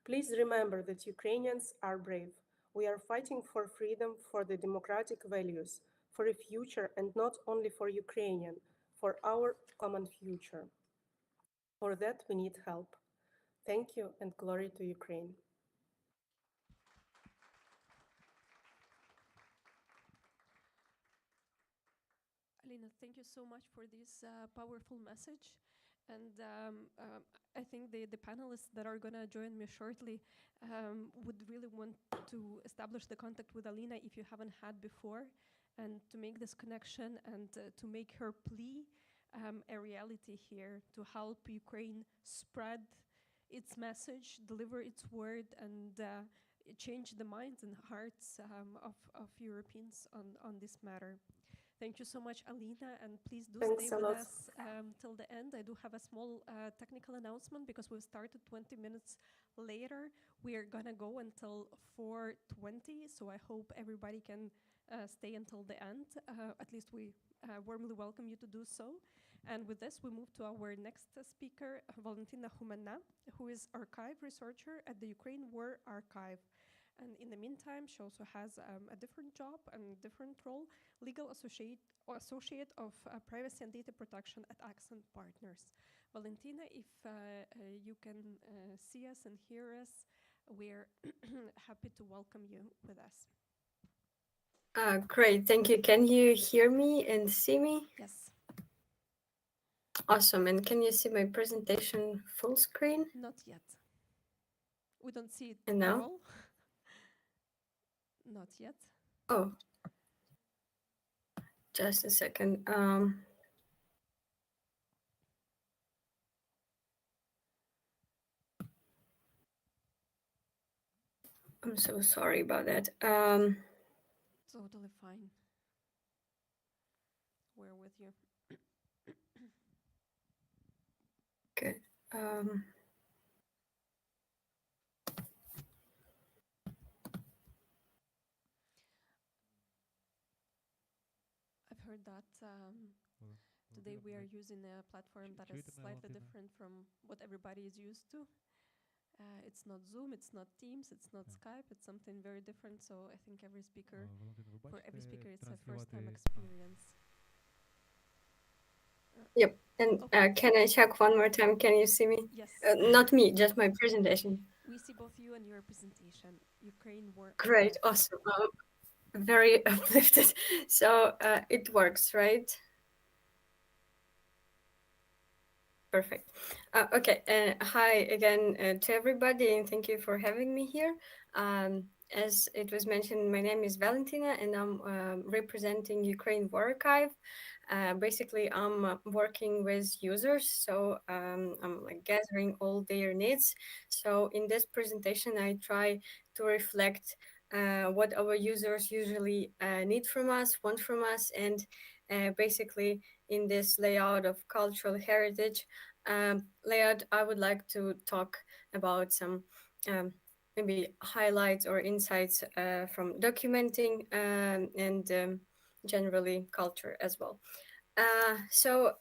Please remember that Ukrainians are brave. We are fighting for freedom, for the democratic values, for a future, and not only for Ukrainian, for our common future. For that, we need help. Thank you, and glory to Ukraine. Alina, thank you so much for this powerful message. And I think the panelists that are going to join me shortly would really want to establish the contact with Alina if you haven't had before, and to make this connection and to make her plea a reality here, to help Ukraine spread its message, deliver its word, and change the minds and hearts of Europeans on this matter. Thank you so much, Alina, and please do Thanks stay a with lot. us till the end. I do have a small technical announcement because we started 20 minutes later. We are gonna go until 4:20, so I hope everybody can stay until the end. At least we warmly welcome you to do so. And with this, we move to our next speaker, Valentina Humana, who is archive researcher at the Ukraine War Archive. And in the meantime, she also has a different job and different role, legal associate of privacy and data protection at Accent Partners. Valentina, if you can see us and hear us, we're happy to welcome you with us. Great, thank you. Can you hear me and see me? Yes. Awesome. And can you see my presentation full screen? Not yet. We don't see it And at now? all. Not yet. Oh, just a second. I'm so sorry about that. Totally fine. We're with you. Good. I've heard that today we are using a platform that is slightly different from what everybody is used to. It's not Zoom, it's not Teams, it's not Skype, it's something very different. So I think every speaker, for every speaker, it's a first-time experience. Yep. And can I check one more time? Can you see me? Yes. Not me, just my presentation. We see both you and your presentation. Ukraine War. Great, awesome. Very uplifted. So it works, right? Perfect. Okay. Hi again to everybody, and thank you for having me here. As it was mentioned, my name is Valentina, and I'm representing Ukraine War Archive. Basically, I'm working with users, so I'm like gathering all their needs. So in this presentation, I try to reflect what our users usually need from us, want from us, and basically in this layout of cultural heritage layout, I would like to talk about some maybe highlights or insights from documenting and generally culture as well. So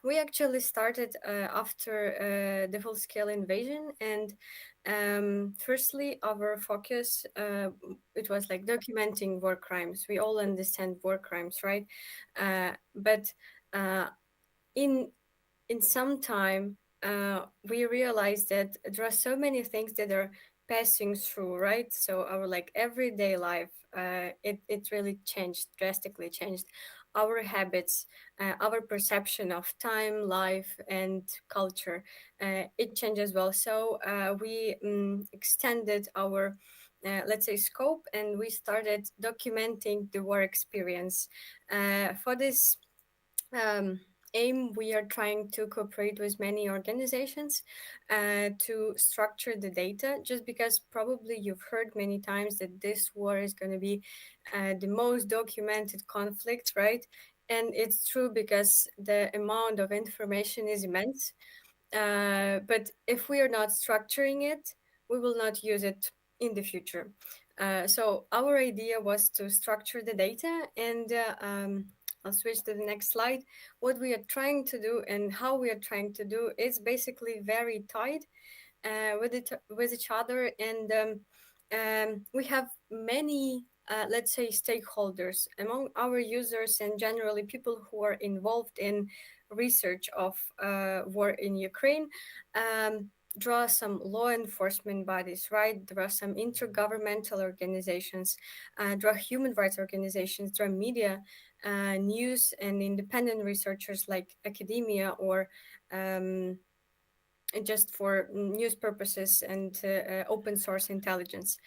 we actually started after the full-scale invasion, and firstly, our focus it was like documenting war crimes. We all understand war crimes, right? But in some time, we realized that there are so many things that are passing through, right? So our like everyday life, it really changed, drastically changed our habits, our perception of time, life, and culture. It changed as well. So we extended our let's say scope, and we started documenting the war experience. For this aim, we are trying to cooperate with many organizations to structure the data, just because probably you've heard many times that this war is going to be the most documented conflict, right? And it's true because the amount of information is immense. But if we are not structuring it, we will not use it in the future. So our idea was to structure the data, and I'll switch to the next slide. What we are trying to do and how we are trying to do is basically very tied with each other, and we have many, let's say, stakeholders among our users and generally people who are involved in research of war in Ukraine. Draw some law enforcement bodies, right? There are some intergovernmental organizations, there are human rights organizations, there are media, news, and independent researchers like academia or just for news purposes and open source intelligence.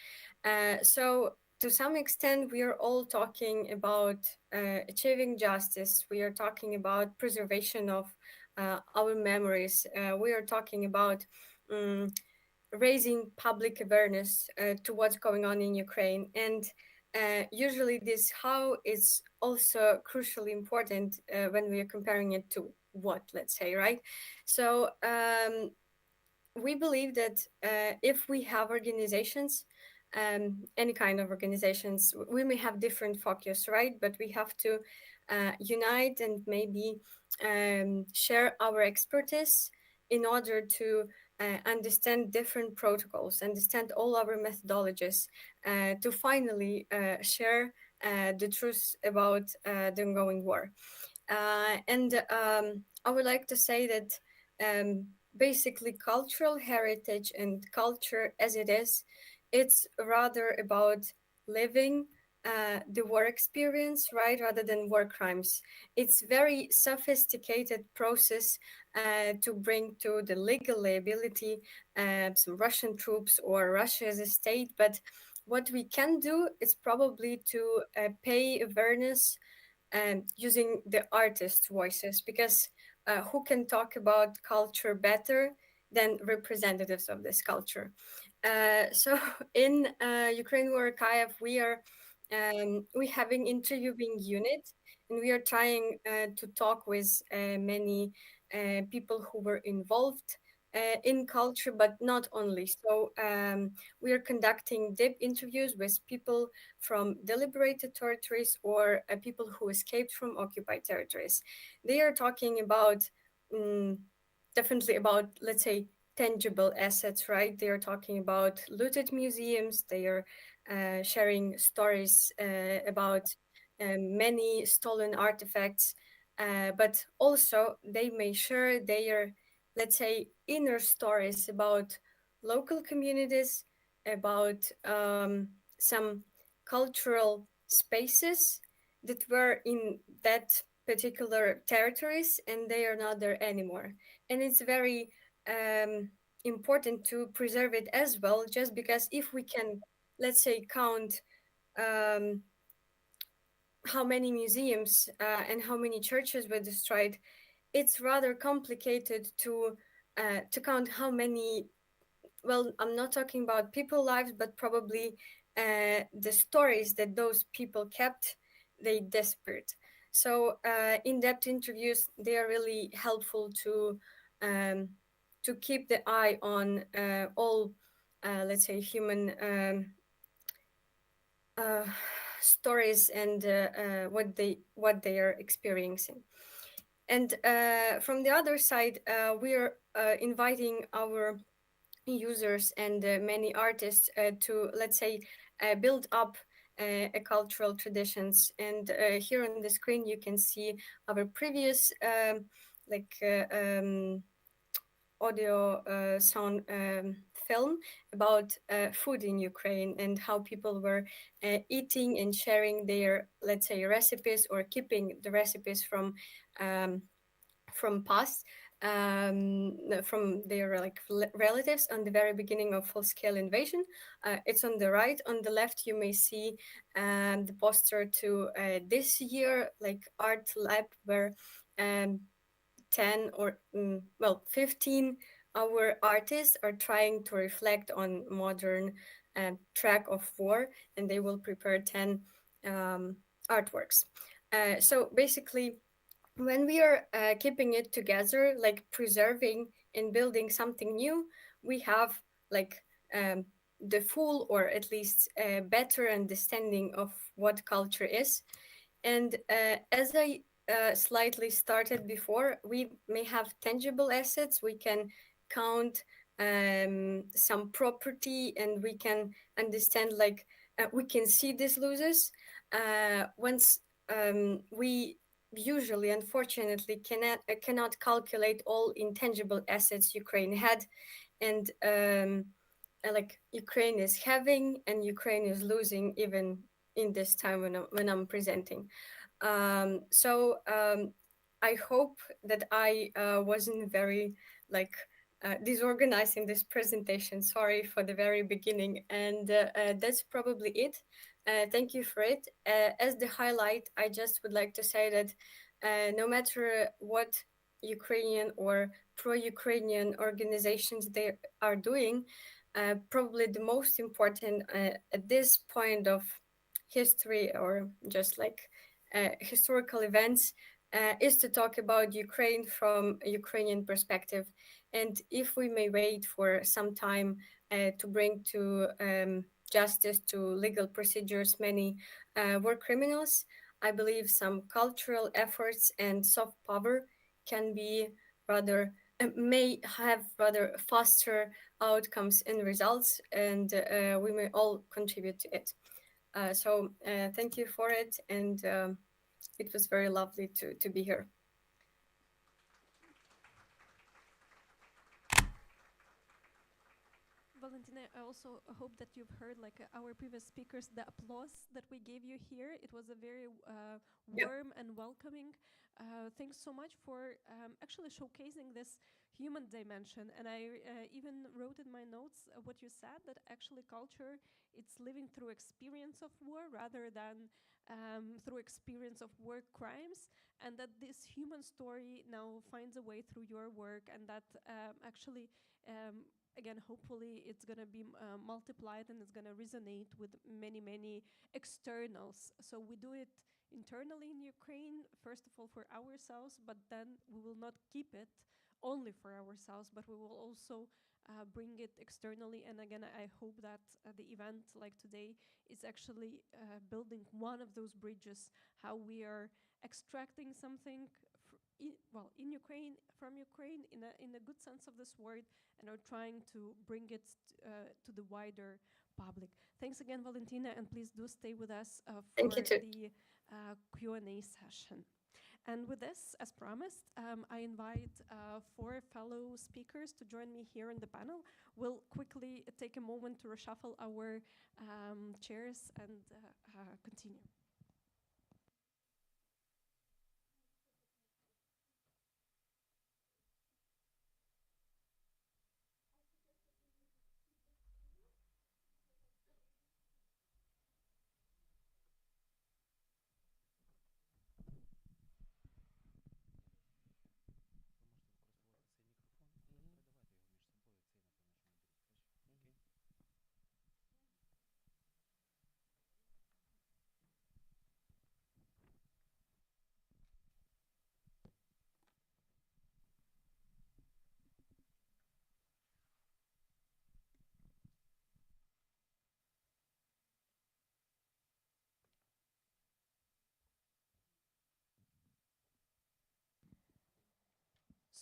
So to some extent, we are all talking about achieving justice. We are talking about preservation of our memories. We are talking about raising public awareness to what's going on in Ukraine. And usually this how is also crucially important when we are comparing it to what, let's say, right? So we believe that if we have organizations, any kind of organizations, we may have different focus, right? But we have to unite and maybe share our expertise in order to understand different protocols, understand all our methodologies, to finally share the truth about the ongoing war. And I would like to say that basically cultural heritage and culture as it is, it's rather about living the war experience, right, rather than war crimes. It's very sophisticated process to bring to the legal liability some Russian troops or Russia as a state. But what we can do is probably to pay awareness using the artist voices, because who can talk about culture better than representatives of this culture? So in Ukraine War Archive, we having interviewing unit, and we are trying to talk with many people who were involved in culture, but not only. So we are conducting deep interviews with people from the liberated territories or people who escaped from occupied territories. They are talking about definitely about, let's say, tangible assets, right? They are talking about looted museums. They are sharing stories about many stolen artifacts, but also they may share their, let's say, inner stories about local communities, about some cultural spaces that were in that particular territories and they are not there anymore. And it's very important to preserve it as well, just because if we can, let's say, count how many museums and how many churches were destroyed, it's rather complicated to count how many. Well, I'm not talking about people lives, but probably the stories that those people kept, they disappeared. So in-depth interviews, they are really helpful to keep the eye on all, let's say, human uh, stories and what they are experiencing. And from the other side, we are inviting our users and many artists to, let's say, build up a cultural traditions. And here on the screen you can see our previous audio sound film about food in Ukraine and how people were eating and sharing their, let's say, recipes, or keeping the recipes from past, from their relatives on the very beginning of full-scale invasion. It's on the right. On the left you may see the poster to this year art lab, where 10 or 15 our artists are trying to reflect on modern track of war, and they will prepare 10 artworks. So basically, when we are keeping it together, like preserving and building something new, we have the full, or at least a better understanding of what culture is. And as I slightly started before, we may have tangible assets. We can count some property, and we can understand, we can see these losses. Once we usually, unfortunately, cannot calculate all intangible assets Ukraine had, and Ukraine is having and Ukraine is losing, even in this time when I'm presenting. So I hope that I wasn't very disorganized in this presentation. Sorry for the very beginning, and that's probably it. Thank you for it. As the highlight, I just would like to say that no matter what Ukrainian or pro-Ukrainian organizations they are doing, probably the most important at this point of history, or just historical events, is to talk about Ukraine from a Ukrainian perspective. And if we may wait for some time to bring to justice, to legal procedures, many war criminals, I believe some cultural efforts and soft power can be rather, may have rather faster outcomes and results, and we may all contribute to it. So thank you for it, and it was very lovely to be here. Valentina, I also hope that you've heard, our previous speakers, the applause that we gave you here. It was a very warm and welcoming. Thanks so much for actually showcasing this human dimension. And I even wrote in my notes what you said, that actually culture, it's living through experience of war rather than through experience of war crimes, and that this human story now finds a way through your work, and that actually again, hopefully it's going to be multiplied, and it's going to resonate with many, many externals. So we do it internally in Ukraine, first of all for ourselves, but then we will not keep it only for ourselves, but we will also bring it externally. And again, I hope that the event like today is actually building one of those bridges, how we are extracting something in Ukraine, from Ukraine, in a good sense of this word, and are trying to bring it to the wider public. Thanks again, Valentina, and please do stay with us for the Q&A session. And with this, as promised, I invite 4 fellow speakers to join me here in the panel. We'll quickly take a moment to reshuffle our chairs and continue.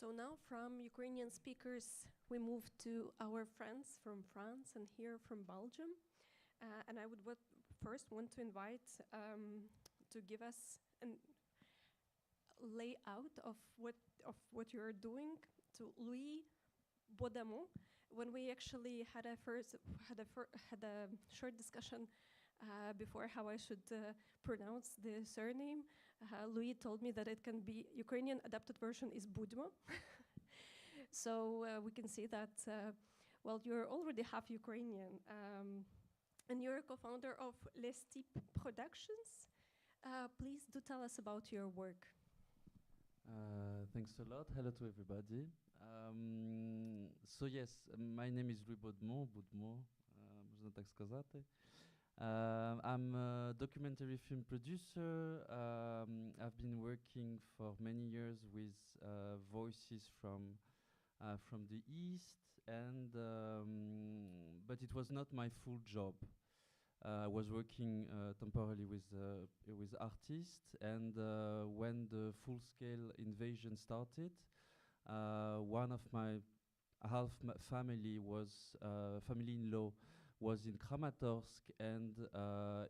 So now from Ukrainian speakers, we move to our friends from France and here from Belgium. And I would first want to invite to give us a layout of what you're doing to Louis Baudamont. When we actually had a short discussion before how I should pronounce the surname, Louis told me that it can be Ukrainian adapted version is Budmo. So we can see that, well, you're already half Ukrainian, and you're a co-founder of reshape Productions. Please do tell us about your work. Thanks a lot. Hello to everybody. So yes, my name is Louis Baudemont, można так сказати. I'm a documentary film producer. I've been working for many years with voices from the East, and but it was not my full job. I was working temporarily with artists, and when the full-scale invasion started, one of my family-in-law was in Kramatorsk, and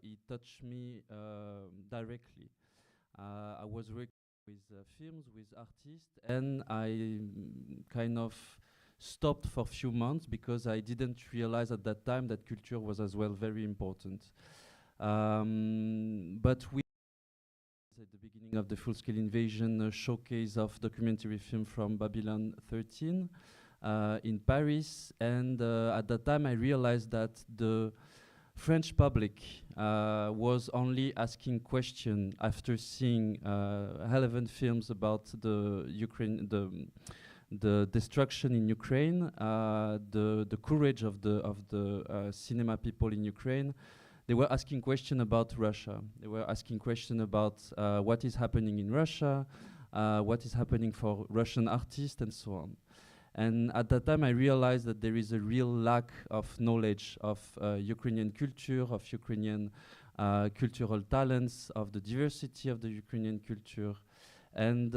he touched me directly. I was working with films, with artists, and I kind of stopped for a few months because I didn't realize at that time that culture was as well very important. But we at the beginning of the full-scale invasion a showcase of documentary film from Babylon 13 in Paris, and at that time I realized that the French public was only asking questions after seeing 11 films about the destruction in Ukraine, the courage of the cinema people in Ukraine. They were asking questions about Russia. They were asking questions about what is happening in Russia, what is happening for Russian artists, and so on. And at that time, I realized that there is a real lack of knowledge of Ukrainian culture, of Ukrainian cultural talents, of the diversity of the Ukrainian culture. And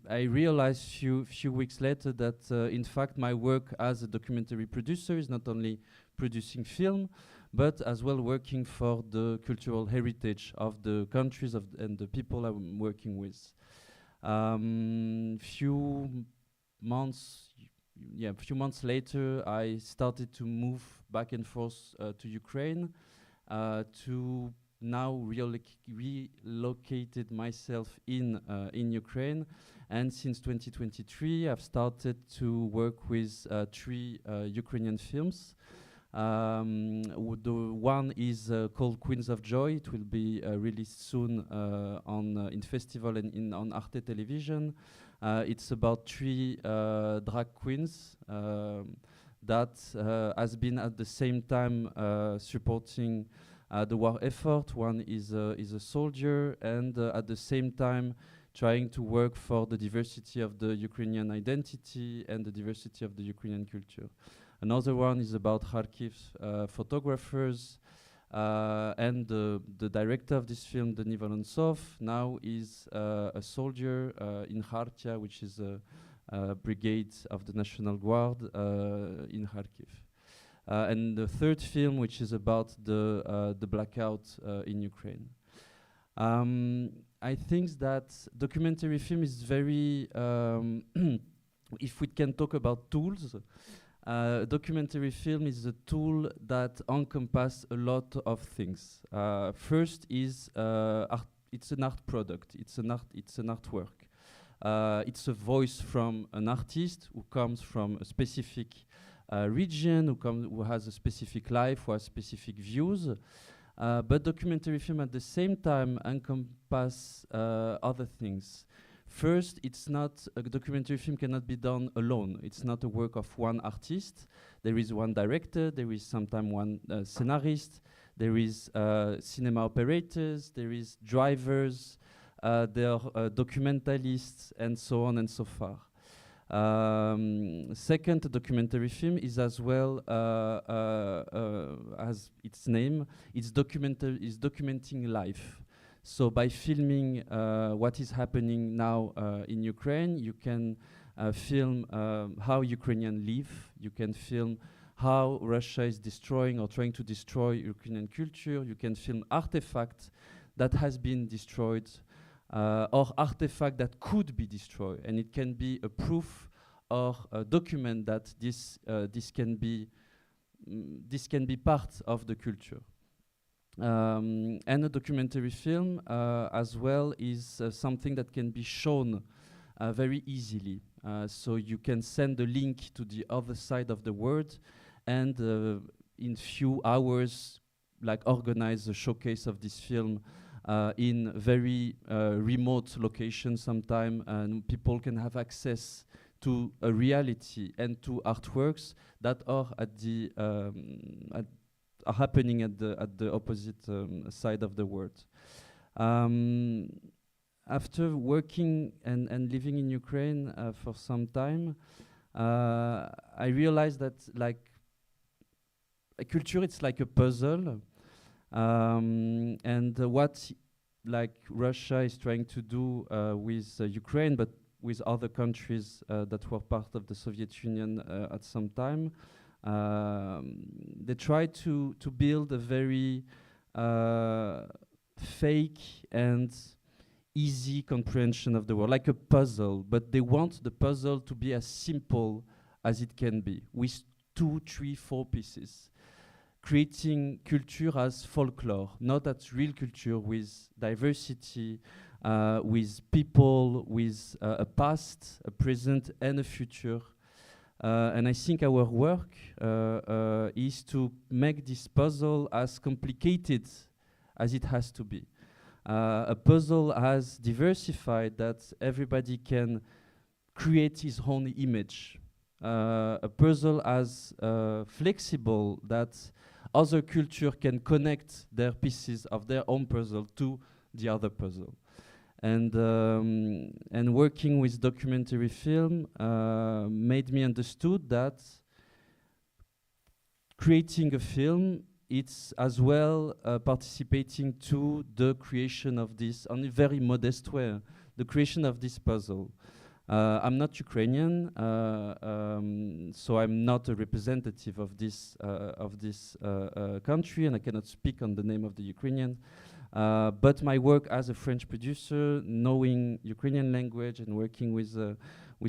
I realized few weeks later that, in fact, my work as a documentary producer is not only producing film, but as well working for the cultural heritage of the countries and the people I'm working with. Few months later, I started to move back and forth to Ukraine, to now relocated myself in Ukraine, and since 2023 I've started to work with 3 Ukrainian films. The one is called Queens of Joy. It will be released soon in festival and on Arte Television. It's about 3 drag queens that has been at the same time supporting the war effort. One is a soldier, and at the same time trying to work for the diversity of the Ukrainian identity and the diversity of the Ukrainian culture. Another one is about Kharkiv's photographers, and the director of this film, Denis Volonsov, now is a soldier in Kharkia, which is a brigade of the National Guard in Kharkiv. And the third film, which is about the blackout in Ukraine. I think that documentary film is very, if we can talk about tools, documentary film is a tool that encompasses a lot of things. First is it's an art product. It's an artwork. It's a voice from an artist who comes from a specific region, who has a specific life, who has specific views. But documentary film at the same time encompass other things. First, it's not a documentary film cannot be done alone. It's not a work of one artist. There is one director. There is sometimes one scenarist. There is cinema operators. There is drivers. There are documentalists, and so on and so far. Second, a documentary film is as well, as its name, is documenting life. So by filming what is happening now in Ukraine, you can film how Ukrainians live. You can film how Russia is destroying or trying to destroy Ukrainian culture. You can film artifacts that has been destroyed or artifact that could be destroyed, and it can be a proof or a document that this can be part of the culture. And a documentary film as well is something that can be shown very easily. So you can send a link to the other side of the world, and in few hours, like organize a showcase of this film in very remote locations sometime, and people can have access to a reality and to artworks that are at the are happening at the opposite side of the world. After working and living in Ukraine for some time, I realized that like a culture, it's like a puzzle, and what like Russia is trying to do with Ukraine, but with other countries that were part of the Soviet Union at some time. They tried to build a very fake and easy comprehension of the world, like a puzzle, but they want the puzzle to be as simple as it can be, with 2, 3, 4 pieces. Creating culture as folklore, not as real culture with diversity, with people, with a past, a present, and a future. And I think our work is to make this puzzle as complicated as it has to be. A puzzle as diversified that everybody can create his own image. A puzzle as flexible that other culture can connect their pieces of their own puzzle to the other puzzle. And working with documentary film made me understood that creating a film, it's as well participating to the creation of this, on a very modest way, the creation of this puzzle. I'm not Ukrainian, so I'm not a representative of this country, and I cannot speak on the name of the Ukrainian. But my work as a French producer, knowing Ukrainian language and working with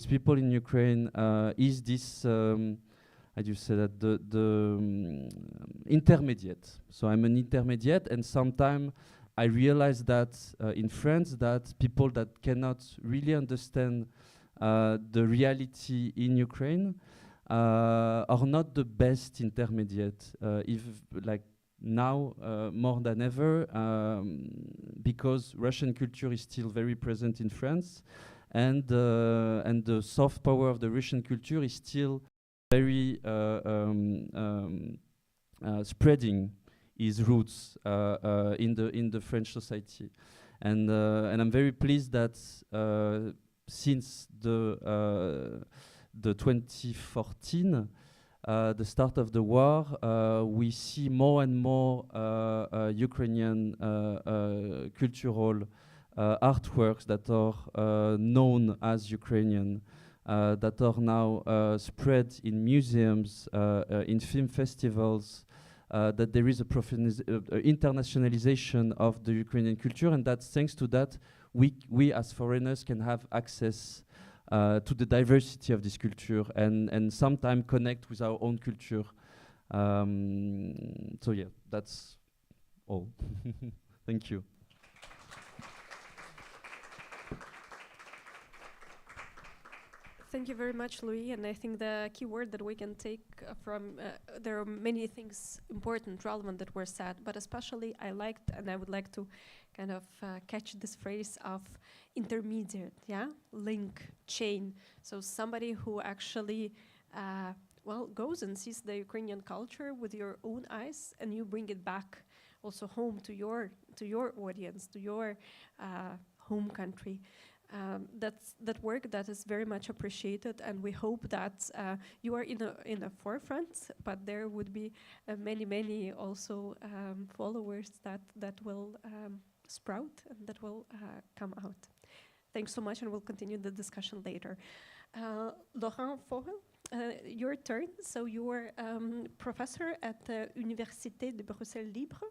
people in Ukraine, is this, how do you say that, the intermediate. So I'm an intermediate, and sometimes I realize that in France, that people that cannot really understand the reality in Ukraine are not the best intermediate. If like now more than ever, because Russian culture is still very present in France, and the soft power of the Russian culture is still very spreading its roots in the French society, and I'm very pleased that since the 2014. The start of the war, we see more and more Ukrainian cultural artworks that are known as Ukrainian, that are now spread in museums, in film festivals, that there is a internationalization of the Ukrainian culture, and that thanks to that, we as foreigners can have access to the diversity of this culture and sometimes connect with our own culture. So yeah, that's all. Thank you. Thank you very much, Louis. And I think the key word that we can take from, there are many things important, relevant that were said, but especially I liked, and I would like to kind of catch this phrase of intermediate, yeah? Link, chain. So somebody who actually, goes and sees the Ukrainian culture with your own eyes, and you bring it back also home to your audience, to your home country. That's that work that is very much appreciated, and we hope that you are in a forefront, but there would be many also followers that will sprout and that will come out. Thanks so much, and we'll continue the discussion later. Laurent Vogel, your turn. So you're professor at the Université de Bruxelles Libre.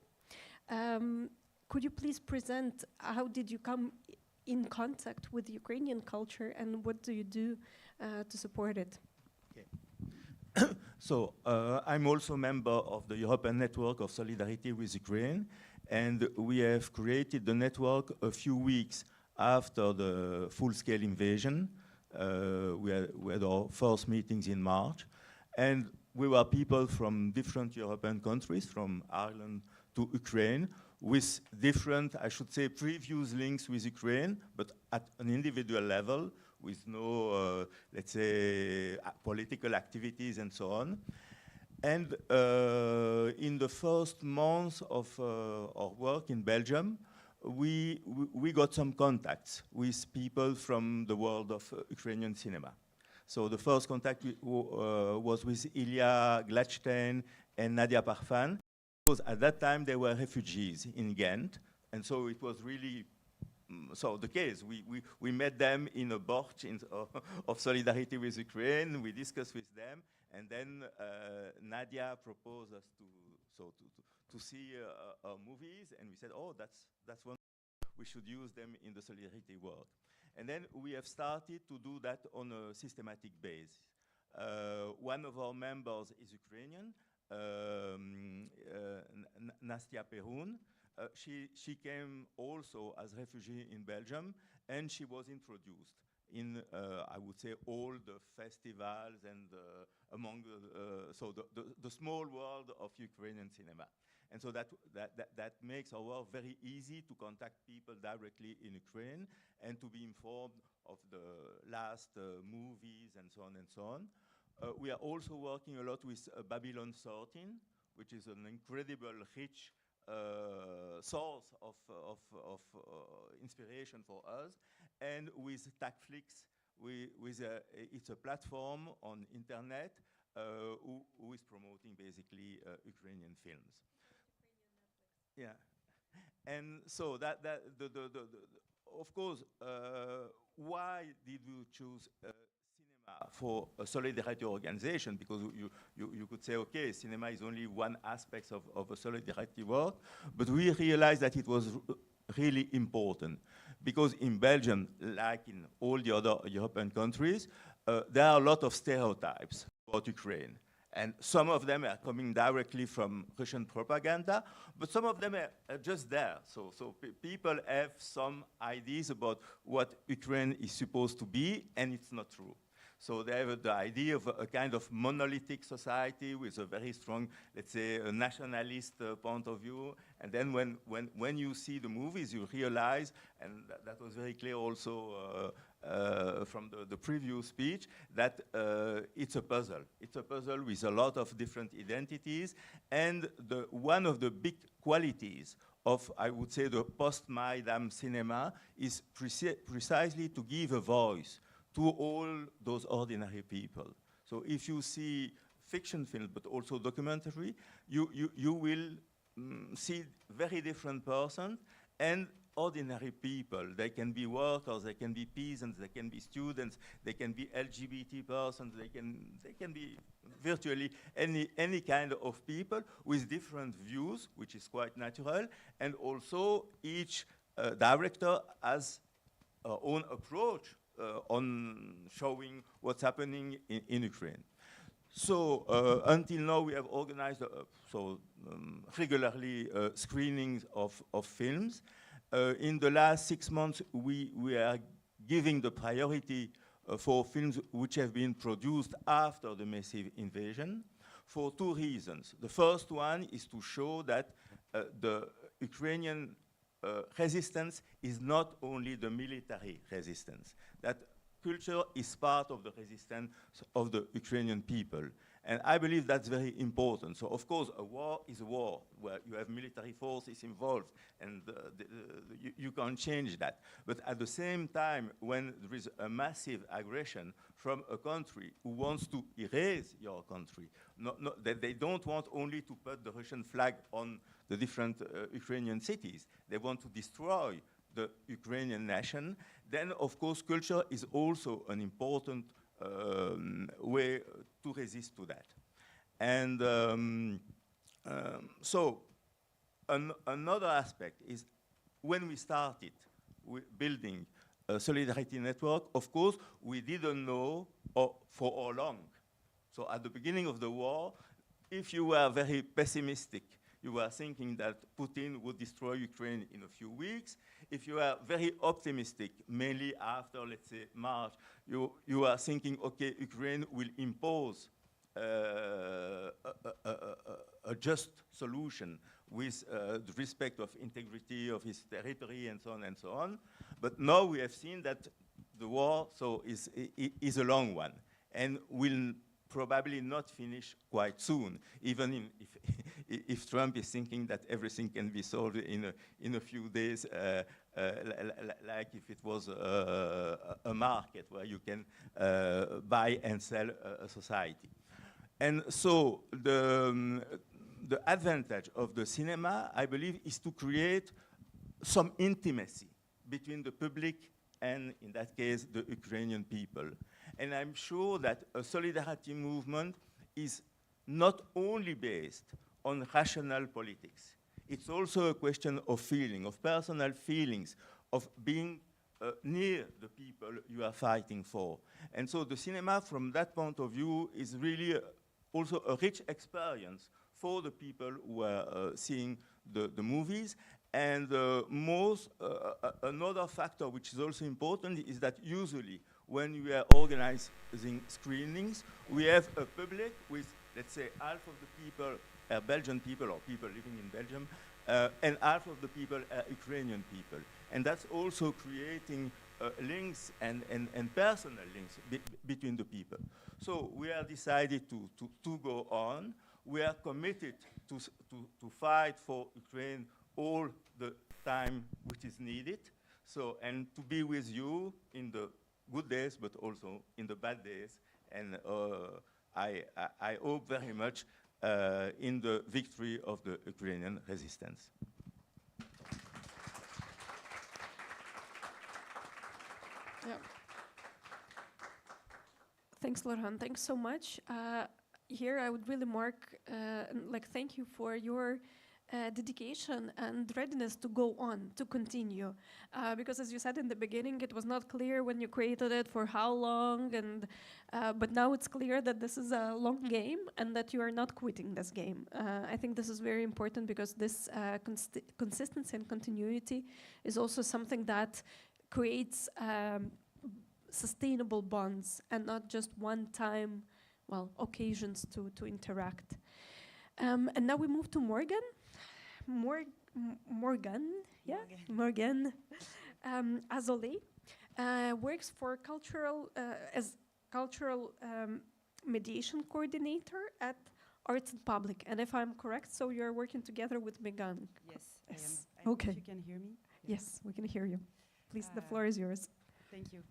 Could you please present how did you come in contact with Ukrainian culture and what do you do to support it? So I'm also a member of the European Network of Solidarity with Ukraine, and we have created the network a few weeks after the full-scale invasion. We had our first meetings in March, and we were people from different European countries, from Ireland to Ukraine, with different, I should say, previous links with Ukraine, but at an individual level, with no, let's say, political activities and so on. And in the first months of our work in Belgium, we got some contacts with people from the world of Ukrainian cinema. So the first contact was with Ilya Gladstein and Nadia Parfan, because at that time they were refugees in Ghent, and so it was really so the case. We met them in a borch of solidarity with Ukraine. We discussed with them, and then Nadia proposed us to see our movies, and we said, oh, that's one. We should use them in the solidarity work. And then we have started to do that on a systematic basis. One of our members is Ukrainian, Nastya Perun. She came also as refugee in Belgium, and she was introduced in, I would say, all the festivals and among so the small world of Ukrainian cinema. And so that makes our work very easy to contact people directly in Ukraine and to be informed of the last movies and so on and so on. We are also working a lot with Babylon 13, which is an incredible, rich source of inspiration for us, and with TagFlix, it's a platform on internet who is promoting basically Ukrainian films. Yeah, and so of course, why did we choose cinema for a solidarity organization? Because you could say, okay, cinema is only one aspect of a solidarity work, but we realized that it was really important, because in Belgium, like in all the other European countries, there are a lot of stereotypes about Ukraine. And some of them are coming directly from Russian propaganda, but some of them are just there. So people have some ideas about what Ukraine is supposed to be, and it's not true. So they have the idea of a kind of monolithic society with a very strong, let's say, a nationalist point of view. And then when you see the movies, you realize, and that was very clear also from the previous speech, that it's a puzzle. It's a puzzle with a lot of different identities. And one of the big qualities of, I would say, the post-Maidan cinema is precisely to give a voice to all those ordinary people. So if you see fiction film, but also documentary, you will see very different persons and ordinary people. They can be workers, they can be peasants, they can be students, they can be LGBT persons, they can be virtually any kind of people with different views, which is quite natural, and also each director has our own approach on showing what's happening in Ukraine. So until now, we have organized regularly screenings of films. In the last 6 months, we are giving the priority for films which have been produced after the massive invasion for two reasons. The first one is to show that the Ukrainian resistance is not only the military resistance, that culture is part of the resistance of the Ukrainian people. And I believe that's very important. So, of course, a war is a war where you have military forces involved, and you can't change that. But at the same time, when there is a massive aggression from a country who wants to erase your country, that they don't want only to put the Russian flag on the different Ukrainian cities, they want to destroy the Ukrainian nation, then, of course, culture is also an important way to resist to that. And so another aspect is when we started building a solidarity network, of course, we didn't know for how long. So at the beginning of the war, if you were very pessimistic, you were thinking that Putin would destroy Ukraine in a few weeks. If you are very optimistic, mainly after, let's say, March, you are thinking, okay, Ukraine will impose a just solution with the respect of integrity of his territory and so on and so on. But now we have seen that the war is a long one and will probably not finish quite soon, even if Trump is thinking that everything can be solved in a few days, like if it was a market where you can buy and sell a society. And so the advantage of the cinema, I believe, is to create some intimacy between the public and, in that case, the Ukrainian people. And I'm sure that a solidarity movement is not only based on rational politics. It's also a question of feeling, of personal feelings, of being near the people you are fighting for. And so the cinema, from that point of view, is really also a rich experience for the people who are seeing the movies. And another factor which is also important is that usually when we are organizing screenings, we have a public with, let's say, half of the people are Belgian people or people living in Belgium, and half of the people are Ukrainian people. And that's also creating links and personal links between the people. So we are decided to go on. We are committed to fight for Ukraine all the time which is needed. So, and to be with you in the good days, but also in the bad days. And I hope very much in the victory of the Ukrainian resistance. Yeah. Thanks, Laurent. Thanks so much. Here, I would really thank you for your dedication and readiness to go on, to continue. Because as you said in the beginning, it was not clear when you created it for how long, but now it's clear that this is a long game and that you are not quitting this game. I think this is very important because this consistency and continuity is also something that creates sustainable bonds and not just one-time, occasions to interact. And now we move to Morgan. Morgan Azole works for as cultural mediation coordinator at Arts in Public. And if I'm correct, so you're working together with Megan. Yes, I am. Okay. You can hear me? Yes, we can hear you. Please, the floor is yours. Thank you.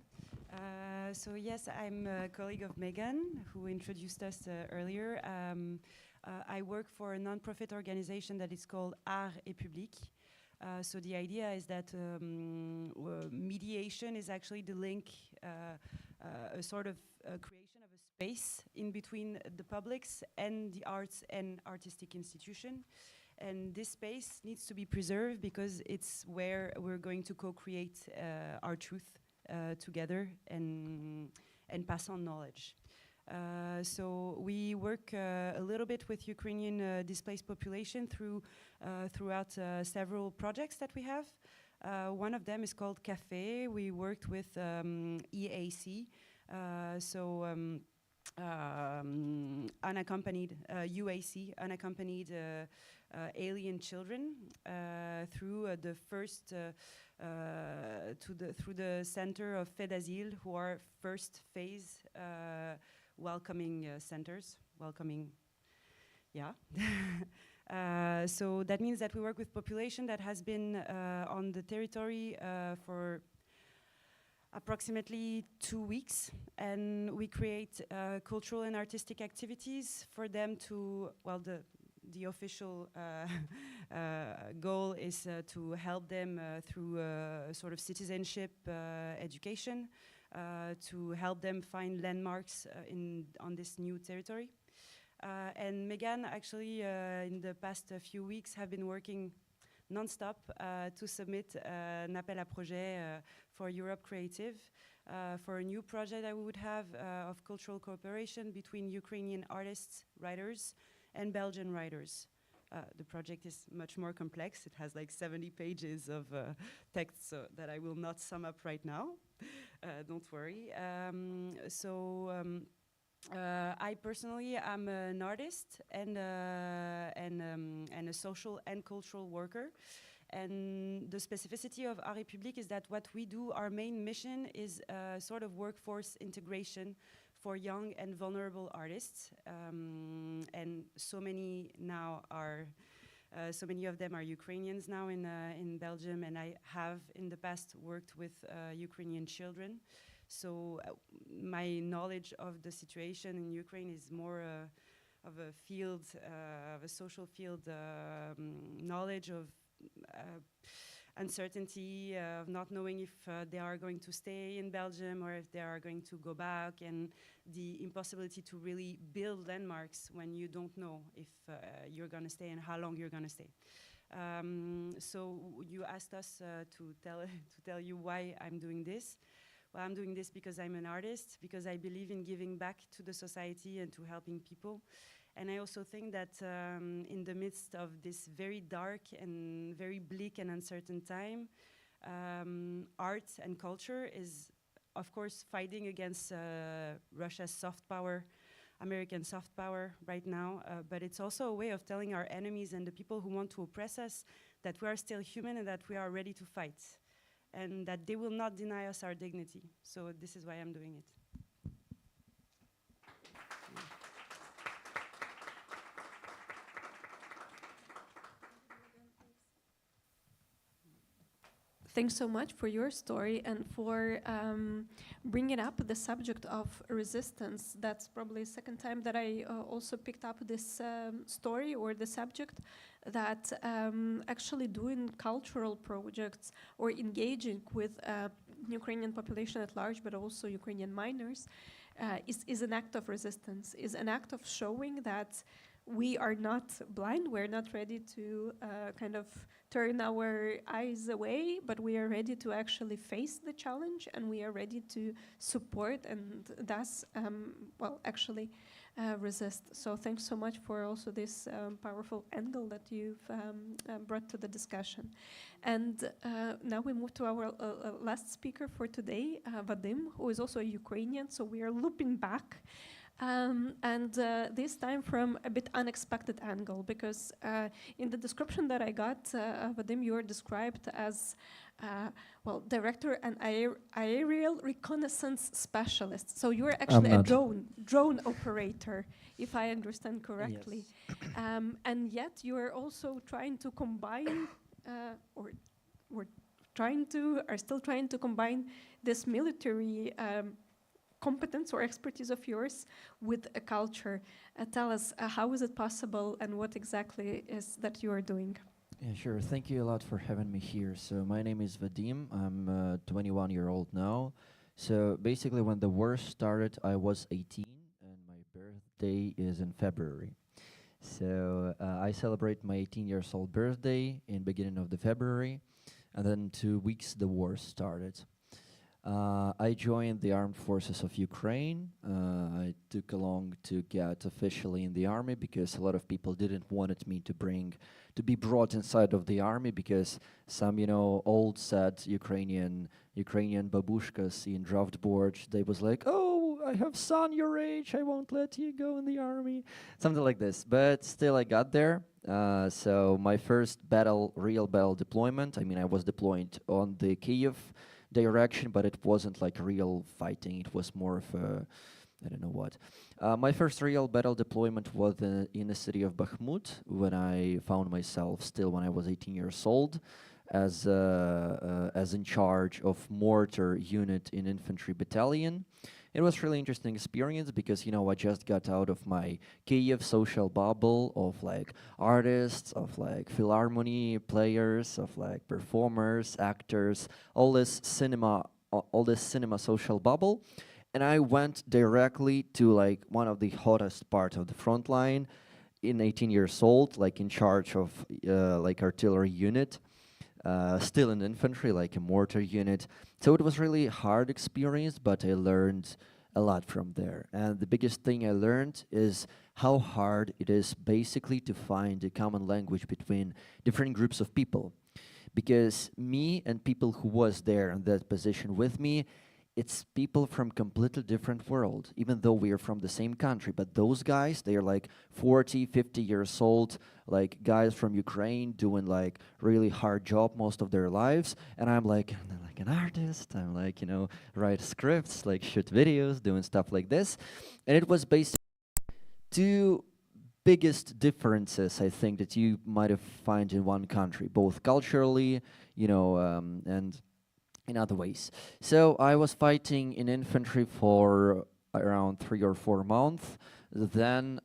So yes, I'm a colleague of Megan, who introduced us earlier. I work for a non-profit organization that is called Art et Public. So the idea is that mediation is actually the link, a sort of creation of a space in between the publics and the arts and artistic institution. And this space needs to be preserved because it's where we're going to co-create our truth together and pass on knowledge. So we work a little bit with Ukrainian displaced population throughout several projects that we have. One of them is called Café. We worked with EAC, unaccompanied UAC, unaccompanied alien children, through the first through the center of Fait d'Asile, who are first phase welcoming centers, so that means that we work with population that has been on the territory for approximately 2 weeks, and we create cultural and artistic activities for them to, the official goal is to help them through sort of citizenship education, to help them find landmarks on this new territory. And Megan actually in the past few weeks have been working non-stop to submit an appel à projet for Europe Creative for a new project that we would have of cultural cooperation between Ukrainian artists, writers, and Belgian writers. The project is much more complex. It has like 70 pages of text that I will not sum up right now. Don't worry. I personally am an artist and a social and cultural worker. And the specificity of Art République is that what we do, our main mission is sort of workforce integration for young and vulnerable artists. And so many of them are Ukrainians now in Belgium, and I have in the past worked with Ukrainian children. So my knowledge of the situation in Ukraine is more of a field, of a social field, knowledge of uncertainty, of not knowing if they are going to stay in Belgium or if they are going to go back, and the impossibility to really build landmarks when you don't know if you're going to stay and how long you're going to stay. So you asked us to tell you why I'm doing this. Well, I'm doing this because I'm an artist, because I believe in giving back to the society and to helping people. And I also think that in the midst of this very dark and very bleak and uncertain time, art and culture is, of course, fighting against Russia's soft power, American soft power right now, but it's also a way of telling our enemies and the people who want to oppress us that we are still human and that we are ready to fight, and that they will not deny us our dignity. So this is why I'm doing it. Thanks so much for your story and for bringing up the subject of resistance. That's probably the second time that I also picked up this story or the subject, that actually doing cultural projects or engaging with Ukrainian population at large, but also Ukrainian minors, is an act of resistance, is an act of showing that we are not blind, we're not ready to kind of turn our eyes away, but we are ready to actually face the challenge, and we are ready to support and thus, resist. So thanks so much for also this powerful angle that you've brought to the discussion. And now we move to our last speaker for today, Vadim, who is also a Ukrainian, so we are looping back. This time from a bit unexpected angle, because in the description that I got, Vadim, you are described as director and aerial reconnaissance specialist. So you are actually a drone operator, if I understand correctly. Yes. And yet you are also trying to combine, are still trying to combine this military competence or expertise of yours with a culture. Tell us, how is it possible and what exactly is that you are doing? Yeah, sure. Thank you a lot for having me here. So my name is Vadim. I'm 21-year-old now. So basically when the war started, I was 18 and my birthday is in February. So I celebrate my 18-year-old birthday in beginning of the February, and then 2 weeks the war started. I joined the armed forces of Ukraine. I took along to get officially in the army because a lot of people didn't want me to be brought inside of the army, because some, old sad Ukrainian babushkas in draft board, they was like, oh, I have son your age, I won't let you go in the army, something like this. But still I got there. So my first real battle deployment, I was deployed on the Kyiv direction, but it wasn't like real fighting. It was more of a, I don't know what. My first real battle deployment was in the city of Bakhmut, when I found myself still when I was 18 years old as in charge of mortar unit in infantry battalion. It was really interesting experience because, I just got out of my Kyiv social bubble of like artists, of like philharmony players, of like performers, actors, all this cinema all this cinema social bubble, and I went directly to like one of the hottest parts of the front line. In 18 years old, like in charge of like artillery unit, still in infantry, like a mortar unit. So it was really a hard experience, but I learned a lot from there. And the biggest thing I learned is how hard it is basically to find a common language between different groups of people. Because me and people who was there in that position with me, it's people from completely different world, even though we are from the same country. But those guys, they are like 40, 50 years old, like guys from Ukraine doing like really hard job most of their lives. And I'm like an artist. I'm like, you know, write scripts, like shoot videos, doing stuff like this. And it was basically two biggest differences, I think, that you might have find in one country, both culturally, you know, and in other ways. So I was fighting in infantry for around 3 or 4 months. Then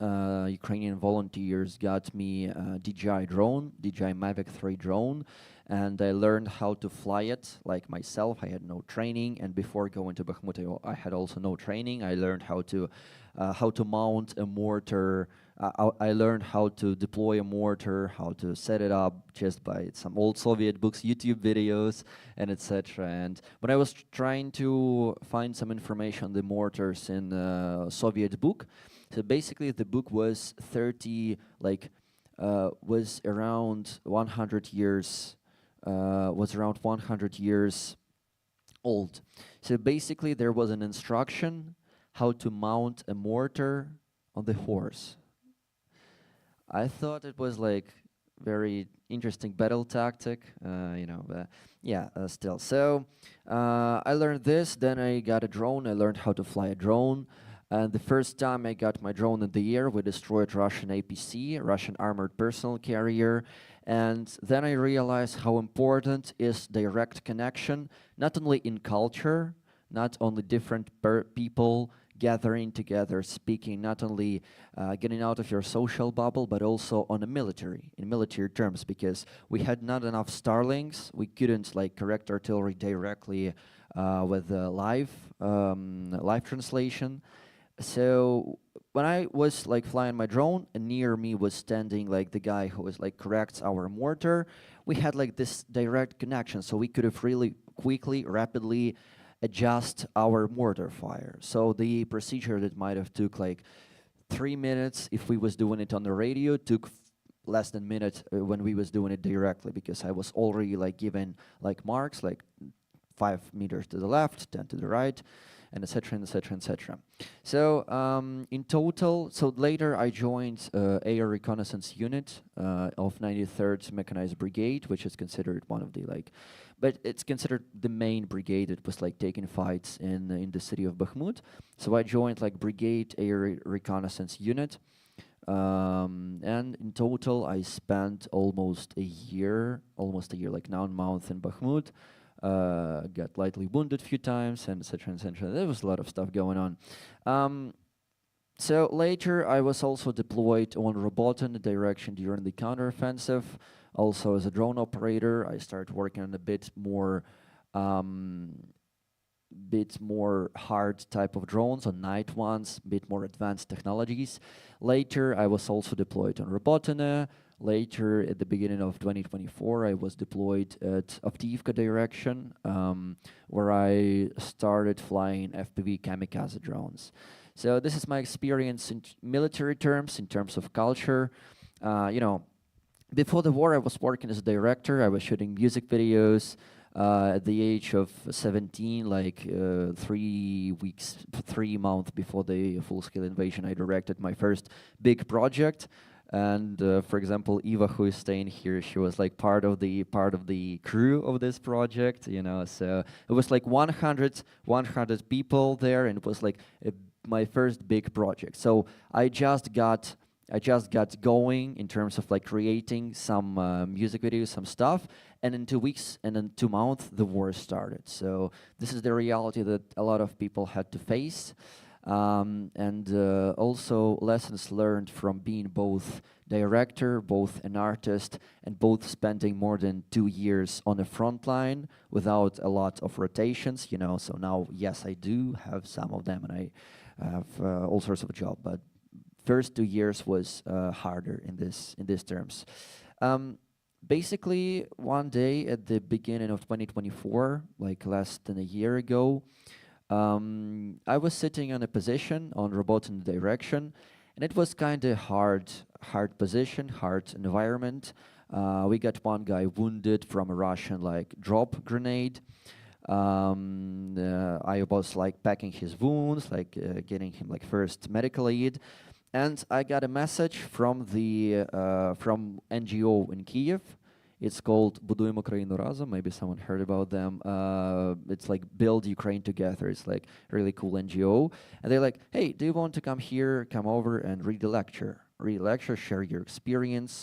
Ukrainian volunteers got me a DJI drone, DJI Mavic 3 drone, and I learned how to fly it like myself. I had no training, and before going to Bakhmut, I had also no training. I learned how to mount a mortar. I learned how to deploy a mortar, how to set it up just by some old Soviet books, YouTube videos, and etc. And when I was trying to find some information on the mortars in a Soviet book, so basically the book was was around 100 years, old. So basically there was an instruction how to mount a mortar on the horse. I thought it was like very interesting battle tactic, you know, but yeah, still. So I learned this, then I got a drone, I learned how to fly a drone. And the first time I got my drone in the air, we destroyed Russian APC, Russian Armored Personnel Carrier. And then I realized how important is direct connection, not only in culture, not only different people gathering together, speaking, not only getting out of your social bubble, but also on in military terms, because we had not enough Starlings. We couldn't like correct artillery directly with live translation. So when I was like flying my drone, and near me was standing like the guy who was like corrects our mortar, we had like this direct connection, so we could have really quickly, rapidly adjust our mortar fire. So the procedure that might have took like 3 minutes if we was doing it on the radio took less than a minute when we was doing it directly, because I was already like given like marks like 5 meters to the left, 10 to the right, and etc. and etc. etc. So in total, so later I joined air reconnaissance unit of 93rd Mechanized Brigade, which is considered one of the like, but it's considered the main brigade that was like taking fights in the city of Bakhmut. So I joined like Brigade Air Reconnaissance Unit, and in total I spent almost a year, like 9 months in Bakhmut. Got lightly wounded a few times, and etc. etc. There was a lot of stuff going on. So later I was also deployed on Robotin direction during the counteroffensive. Also as a drone operator, I started working on a bit more hard type of drones, on night ones, bit more advanced technologies. Later I was also deployed on Robotina. Later, at the beginning of 2024, I was deployed at Avdiivka direction, where I started flying FPV kamikaze drones. So this is my experience in military terms, in terms of culture. You know, before the war, I was working as a director. I was shooting music videos. At the age of 17, like 3 months before the full-scale invasion, I directed my first big project. And for example, Eva, who is staying here, she was like part of the crew of this project, you know. So it was like 100 people there, and it was like my first big project. So I just got going in terms of like creating some music videos, some stuff, and in 2 weeks and in 2 months the war started. So this is the reality that a lot of people had to face. And also lessons learned from being both director, both an artist, and both spending more than 2 years on the front line without a lot of rotations, you know. So now, yes, I do have some of them, and I have all sorts of job, but first 2 years was harder in these terms. Basically, one day at the beginning of 2024, like less than a year ago, I was sitting on a position on robotic direction, and it was kind of hard position, hard environment. We got one guy wounded from a Russian like drop grenade. I was like packing his wounds, like getting him like first medical aid, and I got a message from the from NGO in Kiev. It's called Будуємо Україну разом. Maybe someone heard about them. It's like Build Ukraine Together. It's like a really cool NGO. And they're like, hey, do you want to come here, come over and read a lecture? Read a lecture, share your experience,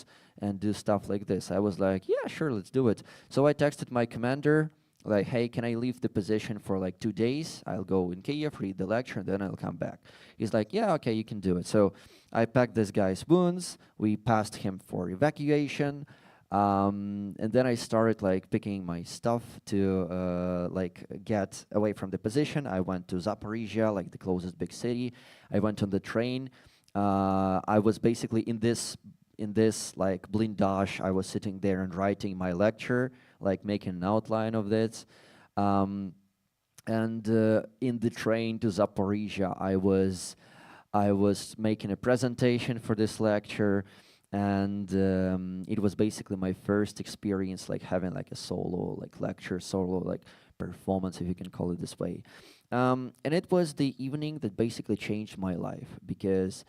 and do stuff like this. I was like, yeah, sure, let's do it. So I texted my commander, like, hey, can I leave the position for like 2 days? I'll go in Kiev, read the lecture, and then I'll come back. He's like, yeah, okay, you can do it. So I packed this guy's wounds. We passed him for evacuation. And then I started like picking my stuff to like get away from the position. I went to Zaporizhia, like the closest big city. I went on the train. I was basically in this like blindage. I was sitting there and writing my lecture, like making an outline of this. And in the train to Zaporizhia, I was making a presentation for this lecture. And it was basically my first experience like having like a solo like lecture, solo like performance, if you can call it this way. And it was the evening that basically changed my life, because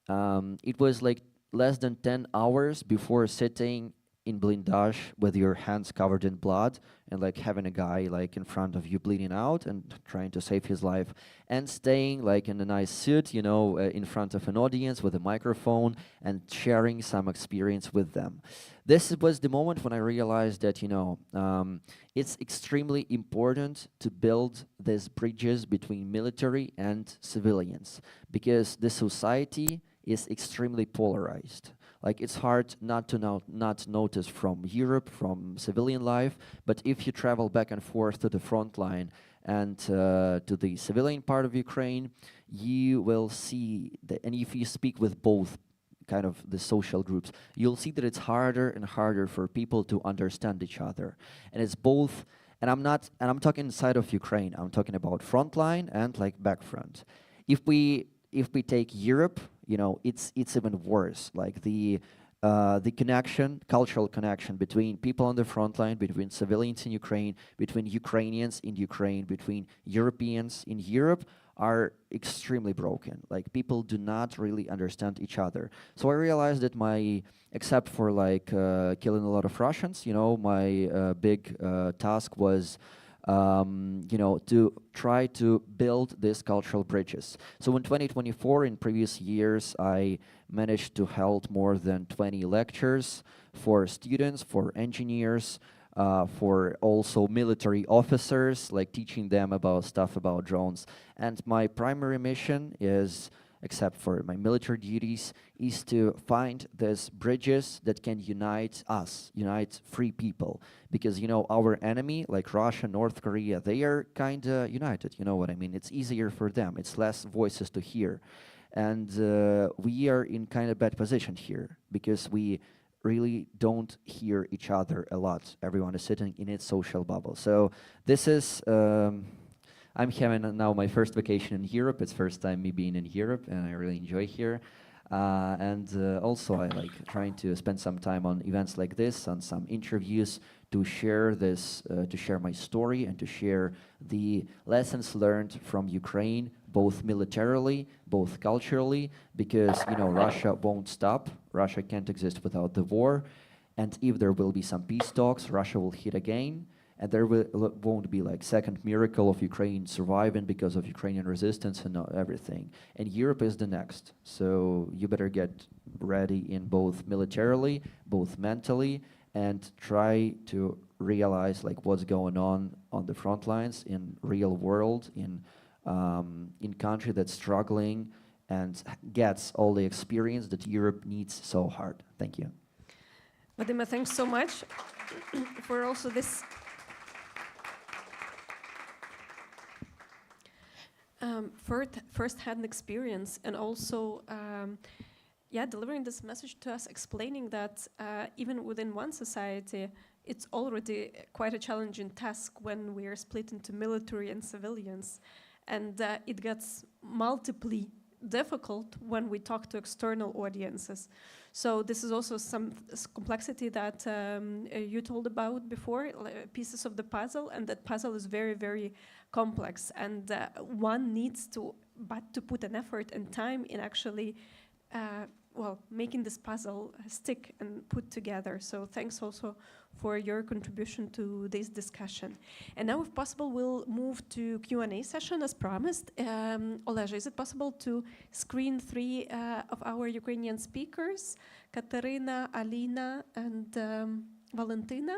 it was like less than 10 hours before sitting in blindage with your hands covered in blood and like having a guy like in front of you bleeding out and trying to save his life, and staying like in a nice suit, you know, in front of an audience with a microphone and sharing some experience with them. This was the moment when I realized that, you know, it's extremely important to build these bridges between military and civilians, because the society is extremely polarized. Like, it's hard not to not notice from Europe, from civilian life, but if you travel back and forth to the front line and to the civilian part of Ukraine, you will see that, and if you speak with both kind of the social groups, you'll see that it's harder and harder for people to understand each other. And it's both, and I'm talking inside of Ukraine, I'm talking about front line and like back front. If we take Europe, you know, it's even worse. Like the connection, cultural connection between people on the front line, between civilians in Ukraine, between Ukrainians in Ukraine, between Europeans in Europe are extremely broken. Like, people do not really understand each other. So I realized that except for like killing a lot of Russians, you know, my big task was you know, to try to build these cultural bridges. So in 2024, in previous years, I managed to hold more than 20 lectures for students, for engineers, for also military officers, like teaching them about stuff about drones. And my primary mission is, except for my military duties, is to find these bridges that can unite us, unite free people. Because, you know, our enemy, like Russia, North Korea, they are kind of united, you know what I mean? It's easier for them, it's less voices to hear. And we are in kind of bad position here, because we really don't hear each other a lot. Everyone is sitting in its social bubble. So this is... I'm having now my first vacation in Europe. It's first time me being in Europe, and I really enjoy here. And also I like trying to spend some time on events like this, on some interviews, to share this, to share my story and to share the lessons learned from Ukraine, both militarily, both culturally, because, you know, Russia won't stop. Russia can't exist without the war. And if there will be some peace talks, Russia will hit again. And there won't be like second miracle of Ukraine surviving because of Ukrainian resistance and everything. And Europe is the next. So you better get ready in both militarily, both mentally, and try to realize like what's going on the front lines in real world, in country that's struggling and gets all the experience that Europe needs so hard. Thank you. Vadima, thanks so much for also this first-hand experience, and also delivering this message to us, explaining that even within one society, it's already quite a challenging task when we are split into military and civilians, and it gets multiply difficult when we talk to external audiences. So this is also some complexity that you told about before, pieces of the puzzle, and that puzzle is very, very complex, and one needs to put an effort and time in actually making this puzzle stick and put together. So thanks also for your contribution to this discussion. And now, if possible, we'll move to Q&A session as promised. Olezha, is it possible to screen 3 of our Ukrainian speakers, Katerina, Alina, and Valentina?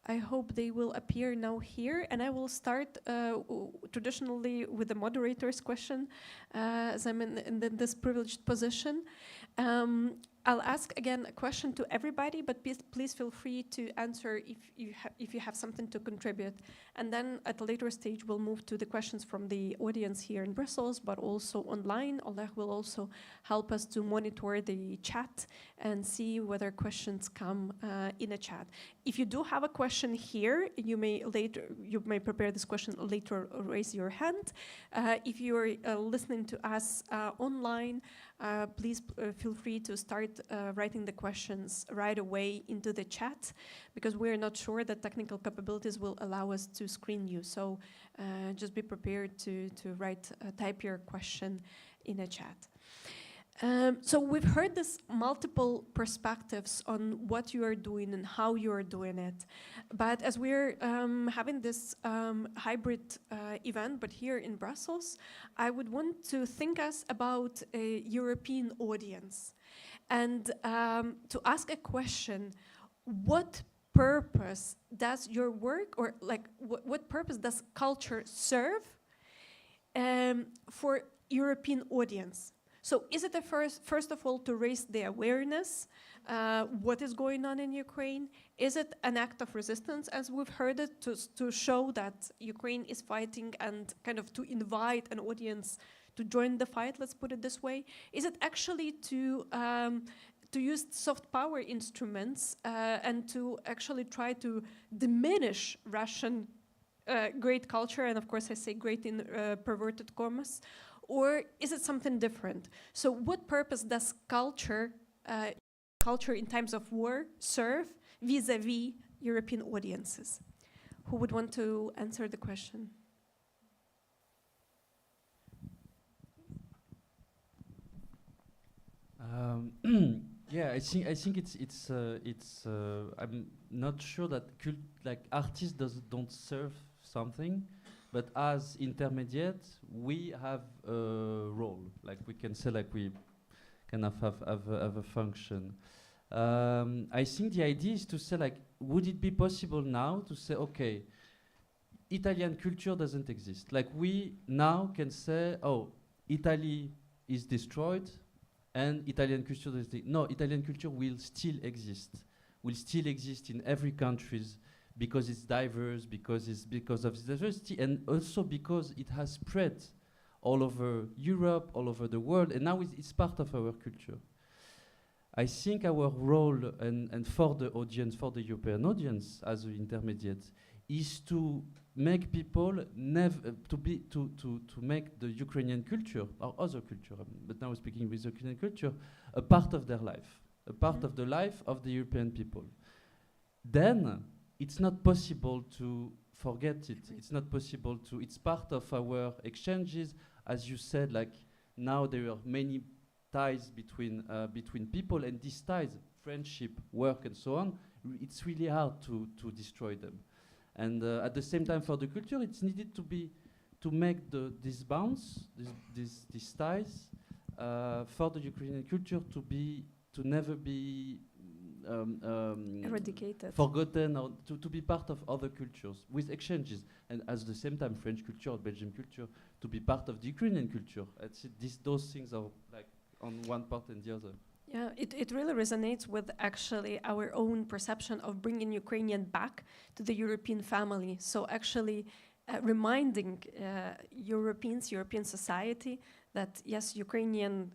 I hope they will appear now here, and I will start traditionally with the moderator's question, as I'm in this privileged position. I'll ask again a question to everybody, but please feel free to answer if you have something to contribute. And then at a later stage, we'll move to the questions from the audience here in Brussels, but also online. Oleg will also help us to monitor the chat and see whether questions come in a chat. If you do have a question here, you may prepare this question later, or raise your hand. If you are listening to us online, please feel free to start writing the questions right away into the chat, because we're not sure that technical capabilities will allow us to screen you. So just be prepared to type your question in a chat. So we've heard this multiple perspectives on what you are doing and how you are doing it. But as we're having this hybrid event, but here in Brussels, I would want to think us about a European audience and to ask a question: what purpose does your work, or what purpose does culture serve for European audience? So is it first of all to raise the awareness, what is going on in Ukraine? Is it an act of resistance, as we've heard it, to show that Ukraine is fighting and kind of to invite an audience to join the fight, let's put it this way? Is it actually to use soft power instruments and to actually try to diminish Russian great culture, and of course I say great in perverted commas? Or is it something different? So what purpose does culture in times of war serve vis-a-vis European audiences? Who would want to answer the question? Yeah, I think it's I'm not sure that artists don't serve something, but as intermediate, we have a role. Like we can say, like we kind of have a function. I think the idea is to say, like, would it be possible now to say, okay, Italian culture doesn't exist. Like we now can say, oh, Italy is destroyed, and Italian culture doesn't exist. No, Italian culture will still exist in every countries, because it's diverse, because of its diversity, and also because it has spread all over Europe, all over the world, and now it's part of our culture. I think our role, and for the audience, for the European audience as an intermediate, is to make people to make the Ukrainian culture, or other culture, but now speaking with Ukrainian culture, a part of their life, a part of the life of the European people. Then it's not possible to forget it. It's not possible to. It's part of our exchanges, as you said. Like now, there are many ties between people, and these ties, friendship, work, and so on. It's really hard to destroy them. And at the same time, for the culture, it's needed to make these bonds, these ties, for the Ukrainian culture to never be eradicated, forgotten, or to be part of other cultures with exchanges, and at the same time French culture or Belgian culture to be part of the Ukrainian culture. Those things are like on one part and the other. Yeah, it really resonates with actually our own perception of bringing Ukrainian back to the European family. So actually reminding European society that yes, Ukrainian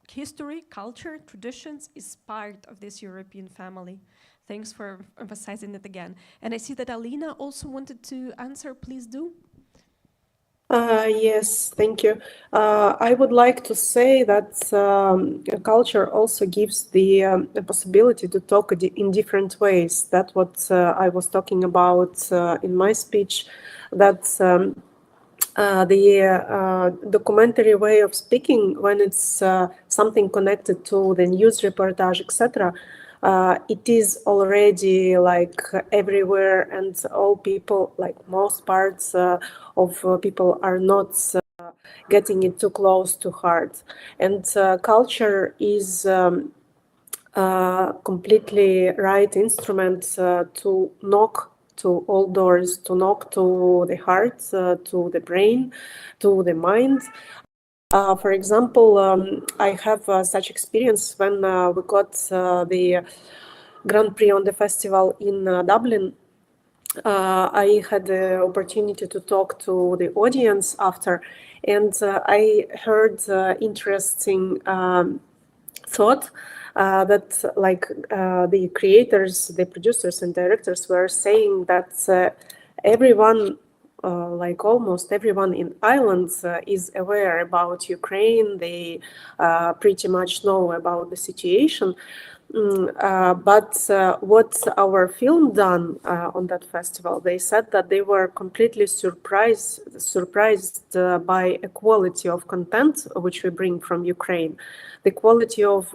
history, culture, traditions is part of this European family. Thanks for emphasizing it again. And I see that Alina also wanted to answer. Please do. Yes, thank you. I would like to say that culture also gives the possibility to talk in different ways. That's what I was talking about in my speech, that the documentary way of speaking, when it's something connected to the news reportage, etc., it is already like everywhere, and all people, like most parts of people, are not getting it too close to heart. And culture is completely right instrument to knock to all doors, to knock to the heart, to the brain, to the mind. For example, I have such experience when we got the Grand Prix on the festival in Dublin. I had the opportunity to talk to the audience after, and I heard interesting thought that like the creators, the producers and directors were saying that everyone, like almost everyone in Ireland is aware about Ukraine. They pretty much know about the situation. But what our film done on that festival, they said that they were completely surprised by a quality of content which we bring from Ukraine, the quality of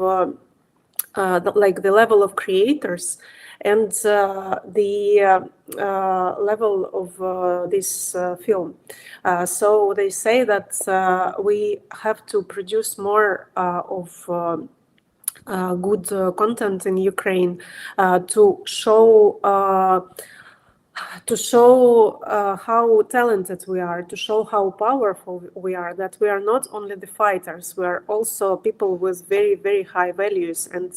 the level of creators, and the level of this film. So they say that we have to produce more of good content in Ukraine to show how talented we are, to show how powerful we are, that we are not only the fighters, we are also people with very, very high values, and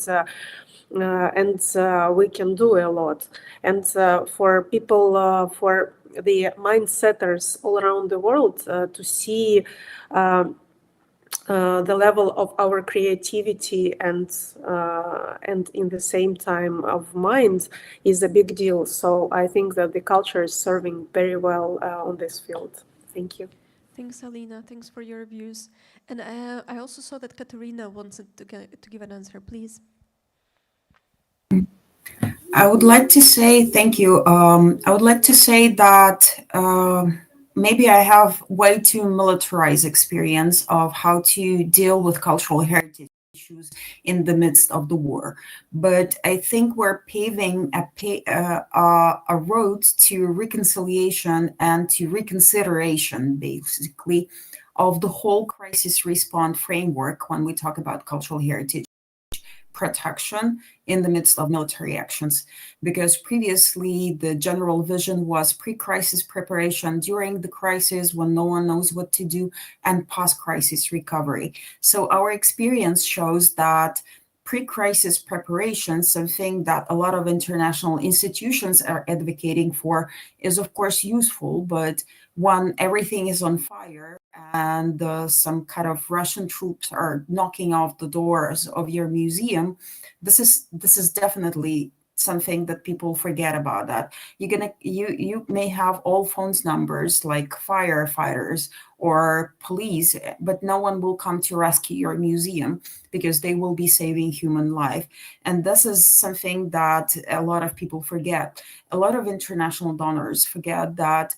we can do a lot. And for people, for the mindsetters all around the world to see the level of our creativity and in the same time of mind is a big deal. So I think that the culture is serving very well on this field. Thank you. Thanks, Alina. Thanks for your views. And I also saw that Katerina wanted to give an answer. Please. I would like to say thank you. I would like to say that maybe I have way too militarized experience of how to deal with cultural heritage issues in the midst of the war. But I think we're paving a road to reconciliation and to reconsideration, basically, of the whole crisis response framework when we talk about cultural heritage protection in the midst of military actions, because previously the general vision was pre-crisis preparation, during the crisis when no one knows what to do, and post-crisis recovery. So our experience shows that pre-crisis preparation, something that a lot of international institutions are advocating for, is of course useful, but when everything is on fire and some kind of Russian troops are knocking off the doors of your museum, this is definitely something that people forget about. That you may have all phones numbers like firefighters or police, but no one will come to rescue your museum because they will be saving human life. And this is something that a lot of people forget. A lot of international donors forget that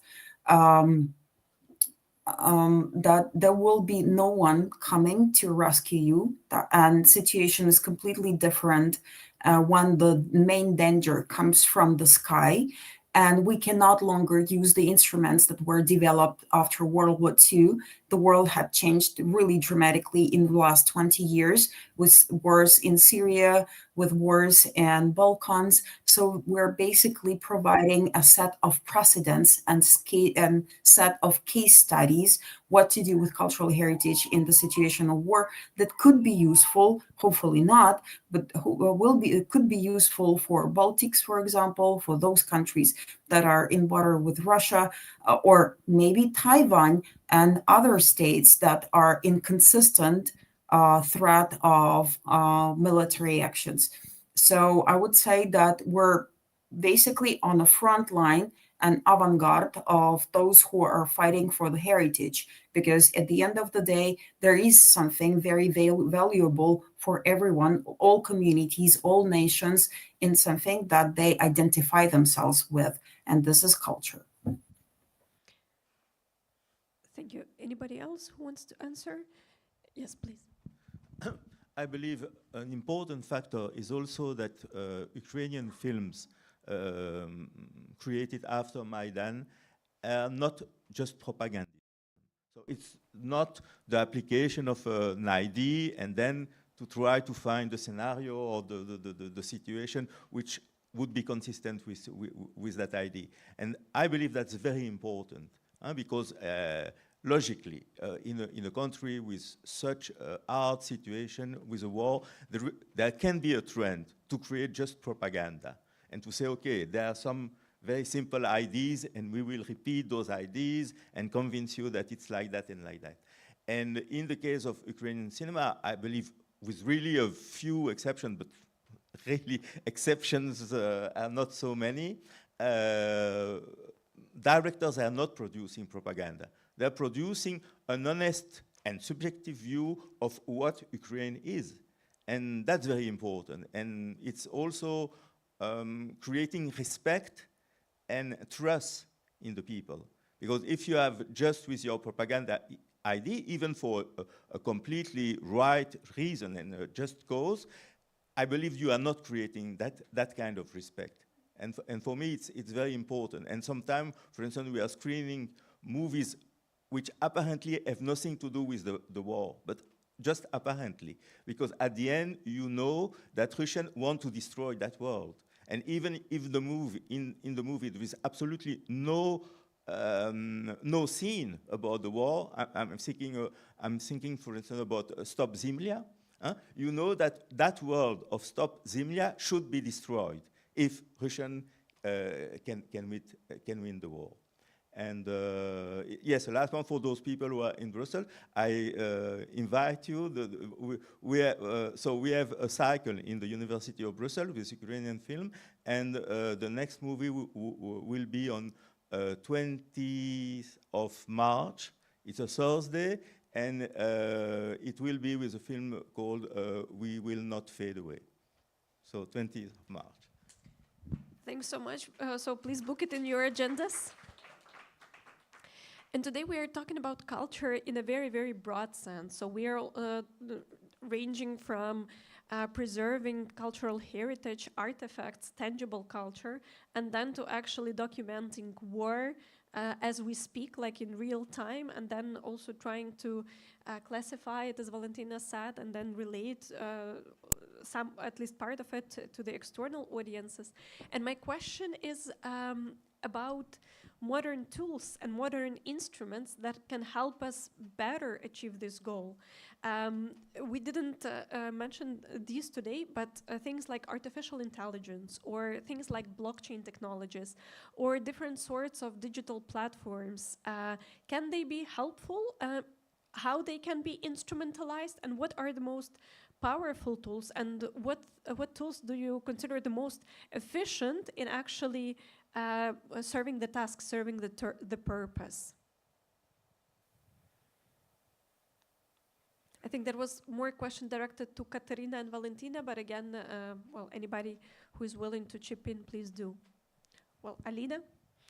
that there will be no one coming to rescue you, and situation is completely different when the main danger comes from the sky, and we cannot longer use the instruments that were developed after World War II the world had changed really dramatically in the last 20 years, with wars in Syria, with wars in Balkans. So we're basically providing a set of precedents and set of case studies, what to do with cultural heritage in the situation of war, that could be useful, hopefully not, but it could be useful for Baltics, for example, for those countries that are in border with Russia, or maybe Taiwan and other states that are inconsistent threat of military actions. So I would say that we're basically on the front line and avant-garde of those who are fighting for the heritage, because at the end of the day, there is something very valuable for everyone, all communities, all nations, in something that they identify themselves with, and this is culture. Thank you. Anybody else who wants to answer? Yes, please. I believe an important factor is also that Ukrainian films created after Maidan are not just propaganda. So it's not the application of an ID and then to try to find the scenario or the situation which would be consistent with that ID. And I believe that's very important because logically, in a country with such a hard situation, with a war, there can be a trend to create just propaganda and to say, okay, there are some very simple ideas and we will repeat those ideas and convince you that it's like that and like that. And in the case of Ukrainian cinema, I believe with really a few exceptions, but really exceptions are not so many, directors are not producing propaganda. They're producing an honest and subjective view of what Ukraine is. And that's very important. And it's also creating respect and trust in the people. Because if you have just with your propaganda idea, even for a completely right reason and a just cause, I believe you are not creating that kind of respect. And for me, it's very important. And sometimes, for instance, we are screening movies which apparently have nothing to do with the war, but just apparently. Because at the end, you know that Russians want to destroy that world. And even if the movie, in the movie, there is absolutely no scene about the war. I'm thinking, for instance, about Stop Zemlya. You know that world of Stop Zemlya should be destroyed if Russians can win the war. And yes, the last one for those people who are in Brussels, I invite you. So we have a cycle in the University of Brussels with Ukrainian film, and the next movie will be on 20th of March. It's a Thursday, and it will be with a film called We Will Not Fade Away. So 20th of March. Thanks so much. So please book it in your agendas. And today we are talking about culture in a very, very broad sense. So we are ranging from preserving cultural heritage, artifacts, tangible culture, and then to actually documenting war as we speak, like in real time, and then also trying to classify it, as Valentina said, and then relate some, at least part of it, to the external audiences. And my question is about modern tools and modern instruments that can help us better achieve this goal. We didn't mention these today, but things like artificial intelligence or things like blockchain technologies or different sorts of digital platforms, can they be helpful? How they can be instrumentalized, and what are the most powerful tools, and what tools do you consider the most efficient in actually serving the task, serving the purpose? I think there was more question directed to Katerina and Valentina, but again, well, anybody who is willing to chip in, please do. Well, Alina,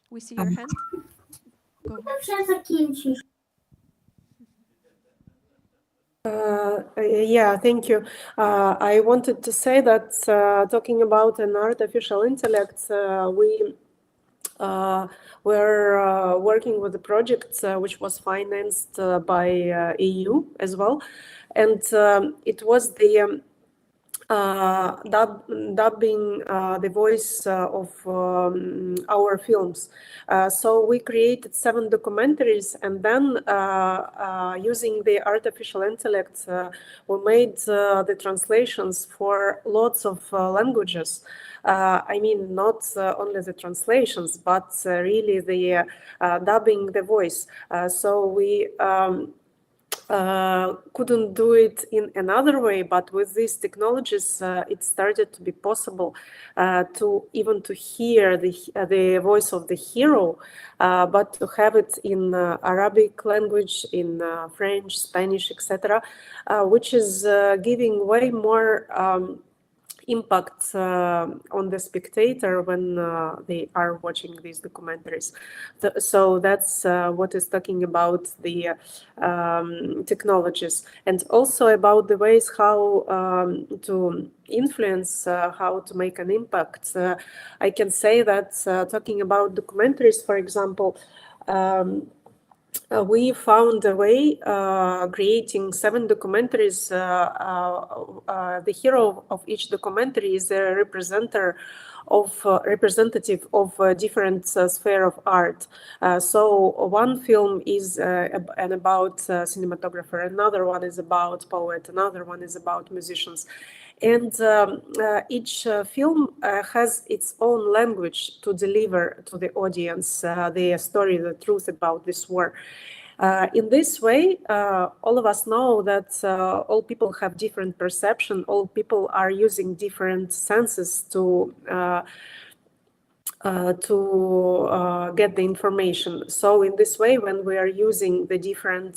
we see your hand. Go. Yeah, thank you. I wanted to say that talking about an artificial intellect, we we're working with a project which was financed by EU as well, and it was the dubbing the voice of our films. So we created 7 documentaries, and then using the artificial intellect, we made the translations for lots of languages. I mean, not only the translations, but really the dubbing the voice. So we couldn't do it in another way, but with these technologies, it started to be possible to even to hear the voice of the hero, but to have it in Arabic language, in French, Spanish, etc., which is giving way more impact on the spectator when they are watching these documentaries. So that's what is talking about the technologies, and also about the ways how to influence, how to make an impact. I can say that talking about documentaries, for example, we found a way creating 7 documentaries. The hero of each documentary is a representative of a different sphere of art. So one film is about cinematographer, another one is about poet, another one is about musicians. And each film has its own language to deliver to the audience the story, the truth about this war. In this way, all of us know that all people have different perception, all people are using different senses to get the information. So in this way, when we are using the different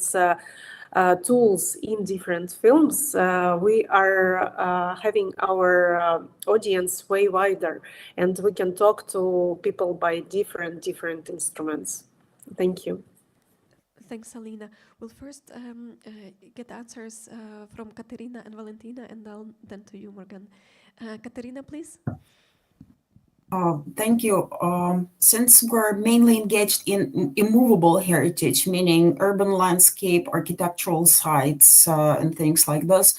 tools in different films, we are having our audience way wider, and we can talk to people by different instruments. Thank you. Thanks, Alina. We'll first get answers from Katerina and Valentina, and then to you, Morgan. Katerina, please. Thank you. Since we're mainly engaged in immovable heritage, meaning urban landscape, architectural sites, and things like this,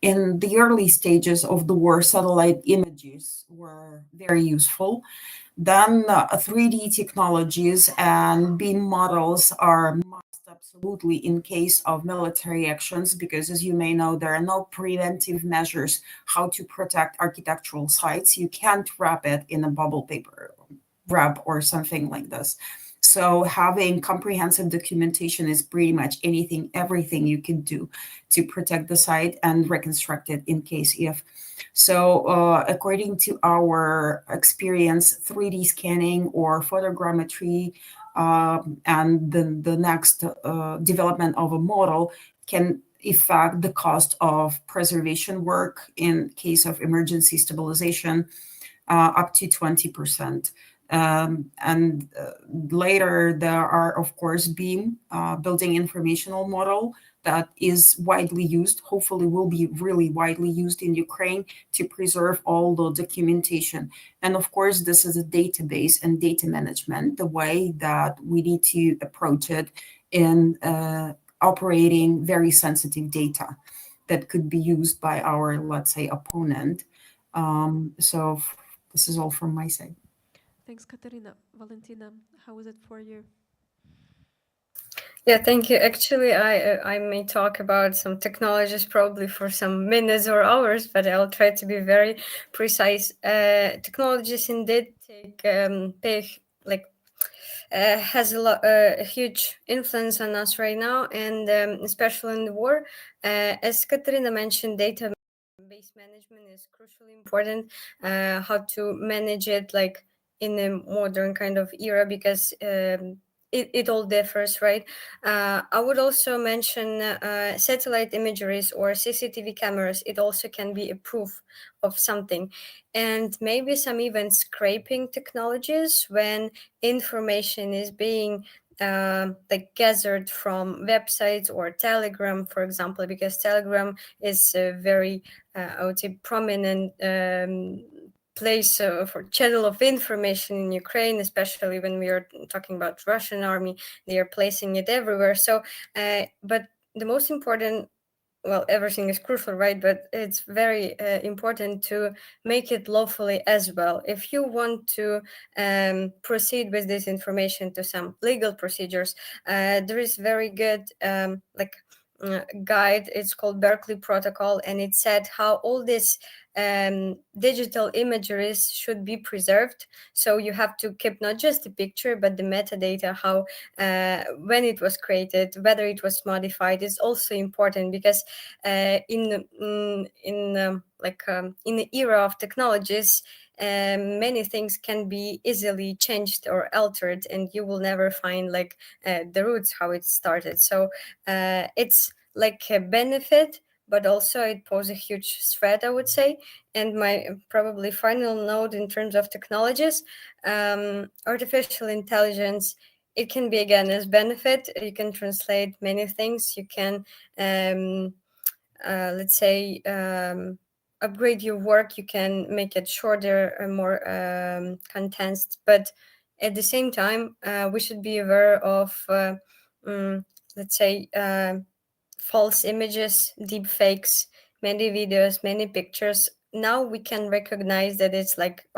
in the early stages of the war, satellite images were very useful. Then 3D technologies and beam models are absolutely in case of military actions, because as you may know, there are no preventive measures how to protect architectural sites. You can't wrap it in a bubble paper wrap or something like this. So having comprehensive documentation is pretty much everything you can do to protect the site and reconstruct it in case if. So according to our experience, 3D scanning or photogrammetry and the next development of a model can affect the cost of preservation work in case of emergency stabilization up to 20%. And later there are, of course, BEAM, building informational model, that is widely used, hopefully will be really widely used in Ukraine to preserve all the documentation. And of course, this is a database and data management, the way that we need to approach it in operating very sensitive data that could be used by our, let's say, opponent. So this is all from my side. Thanks, Katerina. Valentina, how is it for you? Yeah, thank you. Actually, I may talk about some technologies probably for some minutes or hours, but I'll try to be very precise. Technologies indeed has a huge influence on us right now, and especially in the war. As Katerina mentioned, database management is crucially important. How to manage it like in a modern kind of era, because it all differs, right? I would also mention satellite imageries or CCTV cameras. It also can be a proof of something. And maybe some even scraping technologies when information is being gathered from websites or Telegram, for example, because Telegram is a very, I would say, prominent place for channel of information in Ukraine, especially when we are talking about Russian army. They are placing it everywhere. So, but the most important, well, everything is crucial, right? But it's very important to make it lawfully as well. If you want to proceed with this information to some legal procedures, there is very good guide. It's called Berkeley Protocol, and it said how all this digital imageries should be preserved. So you have to keep not just the picture, but the metadata, how when it was created, whether it was modified, is also important, because in the era of technologies, many things can be easily changed or altered, and you will never find the roots how it started. So it's like a benefit, but also it poses a huge threat, I would say. And my probably final note in terms of technologies, artificial intelligence, it can be again as benefit. You can translate many things. You can, let's say, upgrade your work. You can make it shorter and more condensed. But at the same time, we should be aware of, let's say, false images, deep fakes, many videos, many pictures. Now we can recognize that it's like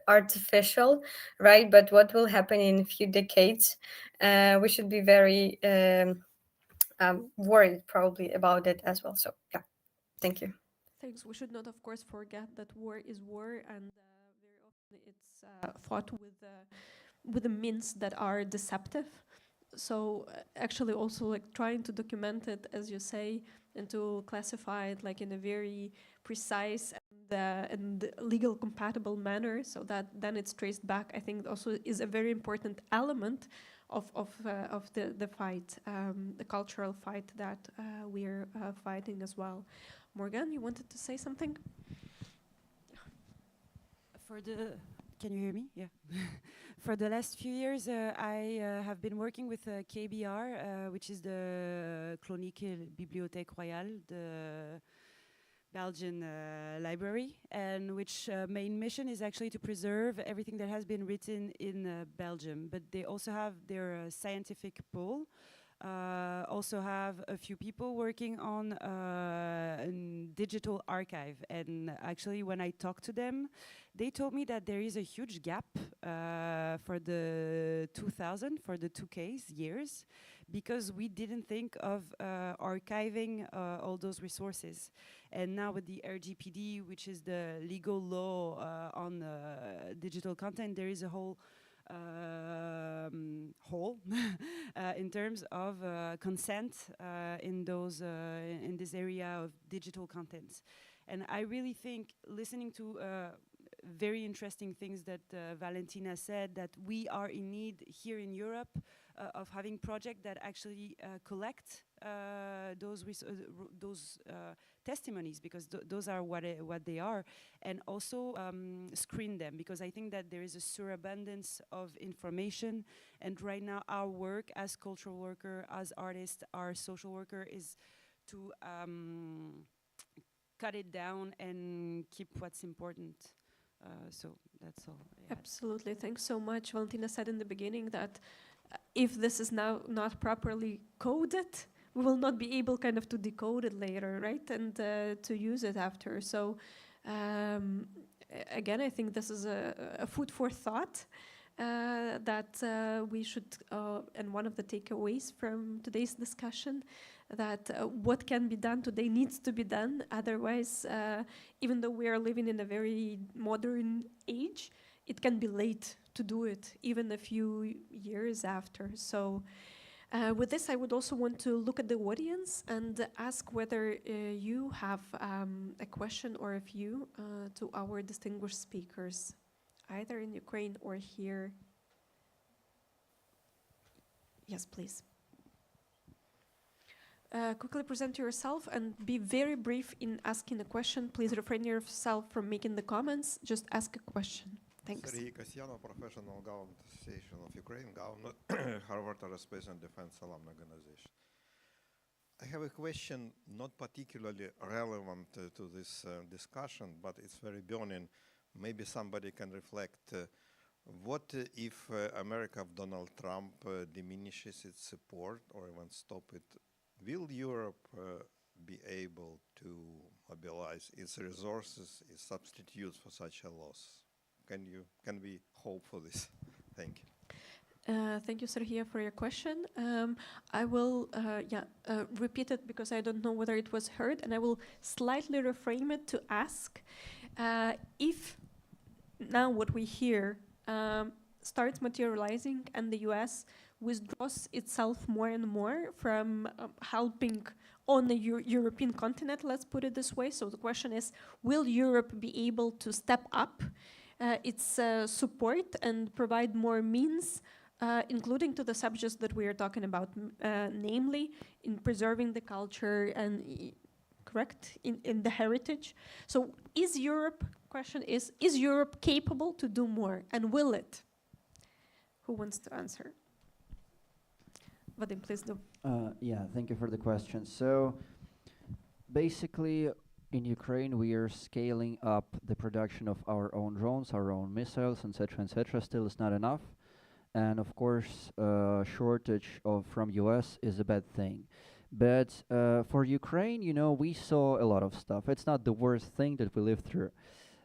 artificial, right? But what will happen in a few decades? We should be very worried probably about it as well. So yeah, thank you. Thanks. We should not, of course, forget that war is war, and very often it's fought with the means that are deceptive. So actually, also like trying to document it, as you say, and to classify it like in a very precise and legal compatible manner, so that then it's traced back, I think also is a very important element of the fight, the cultural fight that we're fighting as well. Morgan, you wanted to say something? Can you hear me? Yeah. For the last few years, I have been working with KBR, which is the Koninklijke Bibliotheek Royale, the Belgian library, and which main mission is actually to preserve everything that has been written in Belgium. But they also have their scientific pool. Also have a few people working on a digital archive, and actually when I talked to them, they told me that there is a huge gap for the 2000, for the 2Ks years, because we didn't think of archiving all those resources. And now with the RGPD, which is the legal law on digital content, there is a whole hole in terms of consent in this area of digital content. And I really think, listening to very interesting things that Valentina said, that we are in need here in Europe of having projects that actually collect those testimonies, because those are what they are, and also screen them, because I think that there is a surabundance of information, and right now our work as cultural worker, as artists, our social worker is to cut it down and keep what's important. So that's all. Absolutely. Thanks so much. Valentina said in the beginning that if this is now not properly coded, we will not be able kind of to decode it later, right? And to use it after. So again, I think this is a food for thought that we should, and one of the takeaways from today's discussion, that what can be done today needs to be done. Otherwise, even though we are living in a very modern age, it can be late to do it, even a few years after. So with this, I would also want to look at the audience and ask whether you have a question or a few to our distinguished speakers, either in Ukraine or here. Yes, please. Quickly present yourself and be very brief in asking a question. Please refrain yourself from making the comments. Just ask a question. Thanks. Sergei Kasyanov, Professional Government Association of Ukraine, Government, Harvard Aerospace and Defense Alumni Organization. I have a question not particularly relevant to this discussion, but it's very burning. maybe somebody can reflect. What if America of Donald Trump diminishes its support or even stop it? Will Europe be able to mobilize its resources, its substitutes for such a loss? Can we hope for this? Thank you. Thank you, Sergei, for your question. I will repeat it because I don't know whether it was heard, and I will slightly reframe it to ask if now what we hear starts materializing and the US withdraws itself more and more from helping on the European continent, let's put it this way. So the question is, will Europe be able to step up its support and provide more means, including to the subjects that we are talking about, namely in preserving the culture and in the heritage? So is Europe Europe capable to do more, and will it? Who wants to answer? Vadim, please do. Yeah, thank you for the question. So basically, in Ukraine, we are scaling up the production of our own drones, our own missiles, etc., etc. Still, it's not enough, and of course, shortage from US is a bad thing. But for Ukraine, we saw a lot of stuff. It's not the worst thing that we lived through,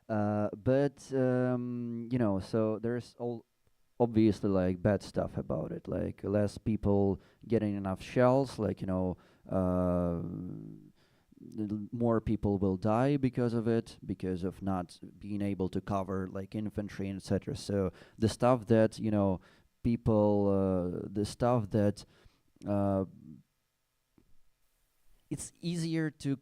but so there's obviously like bad stuff about it, like less people getting enough shells, like more people will die because of it, because of not being able to cover like infantry, etc. So the stuff that it's easier to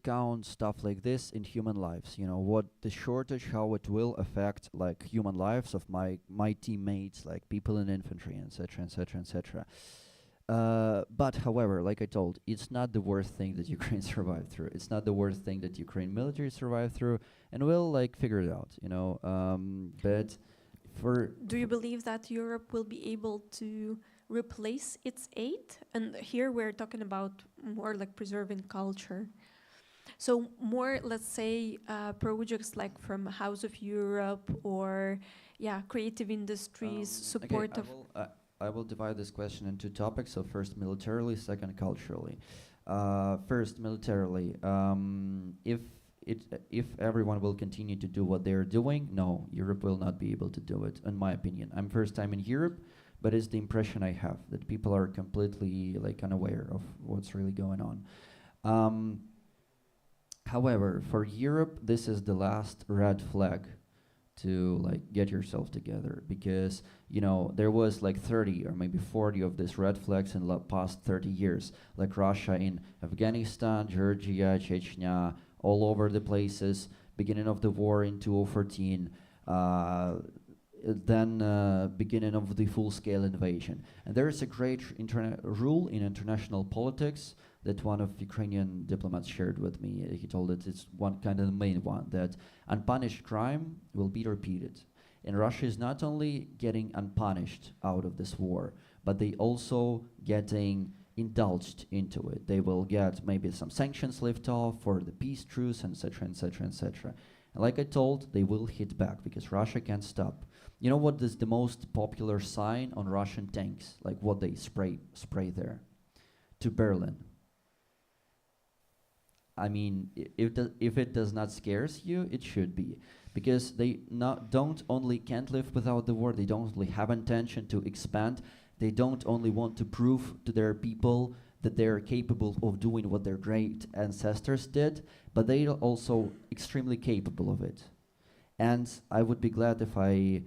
count stuff like this in human lives. What the shortage, how it will affect like human lives of my teammates, like people in infantry, etc., etc., etc. But however, like I told, it's not the worst thing that Ukraine survived through. It's not the worst thing that Ukraine military survived through, and we'll like figure it out. But do you believe that Europe will be able to replace its aid? And here we're talking about more like preserving culture. So more, let's say, projects like from House of Europe or creative industries, support of... I will divide this question into topics. So first militarily, second culturally. First militarily, if everyone will continue to do what they're doing, no, Europe will not be able to do it, in my opinion. I'm first time in Europe, but it's the impression I have that people are completely like unaware of what's really going on. However, for Europe, this is the last red flag to like get yourself together, because there was like 30 or maybe 40 of these red flags in the past 30 years, like Russia in Afghanistan, Georgia, Chechnya, all over the places, beginning of the war in 2014, then beginning of the full-scale invasion. And there is a great rule in international politics that one of Ukrainian diplomats shared with me. He told it it's one kind of the main one, that unpunished crime will be repeated. And Russia is not only getting unpunished out of this war, but they also getting indulged into it. They will get maybe some sanctions lift off for the peace truce, etc., etc., etc. And like I told, they will hit back because Russia can't stop. You know what is the most popular sign on Russian tanks? Like what they spray there? To Berlin. I mean, if it does not scares you, it should be. Because they don't only can't live without the war, they don't only have intention to expand, they don't only want to prove to their people that they're capable of doing what their great ancestors did, but they are also extremely capable of it. And I would be glad if I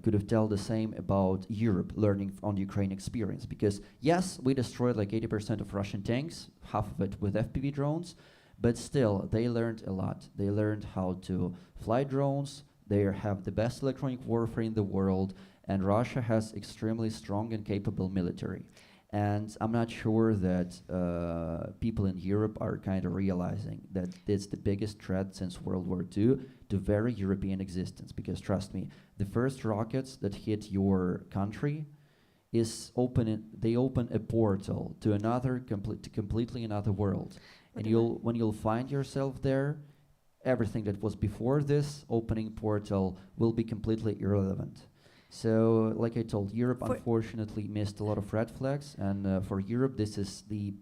could have told the same about Europe, learning on the Ukraine experience. Because yes, we destroyed like 80% of Russian tanks, half of it with FPV drones, but still, they learned a lot. They learned how to fly drones, they have the best electronic warfare in the world, and Russia has extremely strong and capable military. And I'm not sure that people in Europe are kind of realizing that it's the biggest threat since World War II to very European existence. Because trust me, the first rockets that hit your country they open a portal to another completely another world. And when you'll find yourself there, everything that was before this opening portal will be completely irrelevant. So, like I told, Europe unfortunately missed a lot of red flags, and for Europe, this is the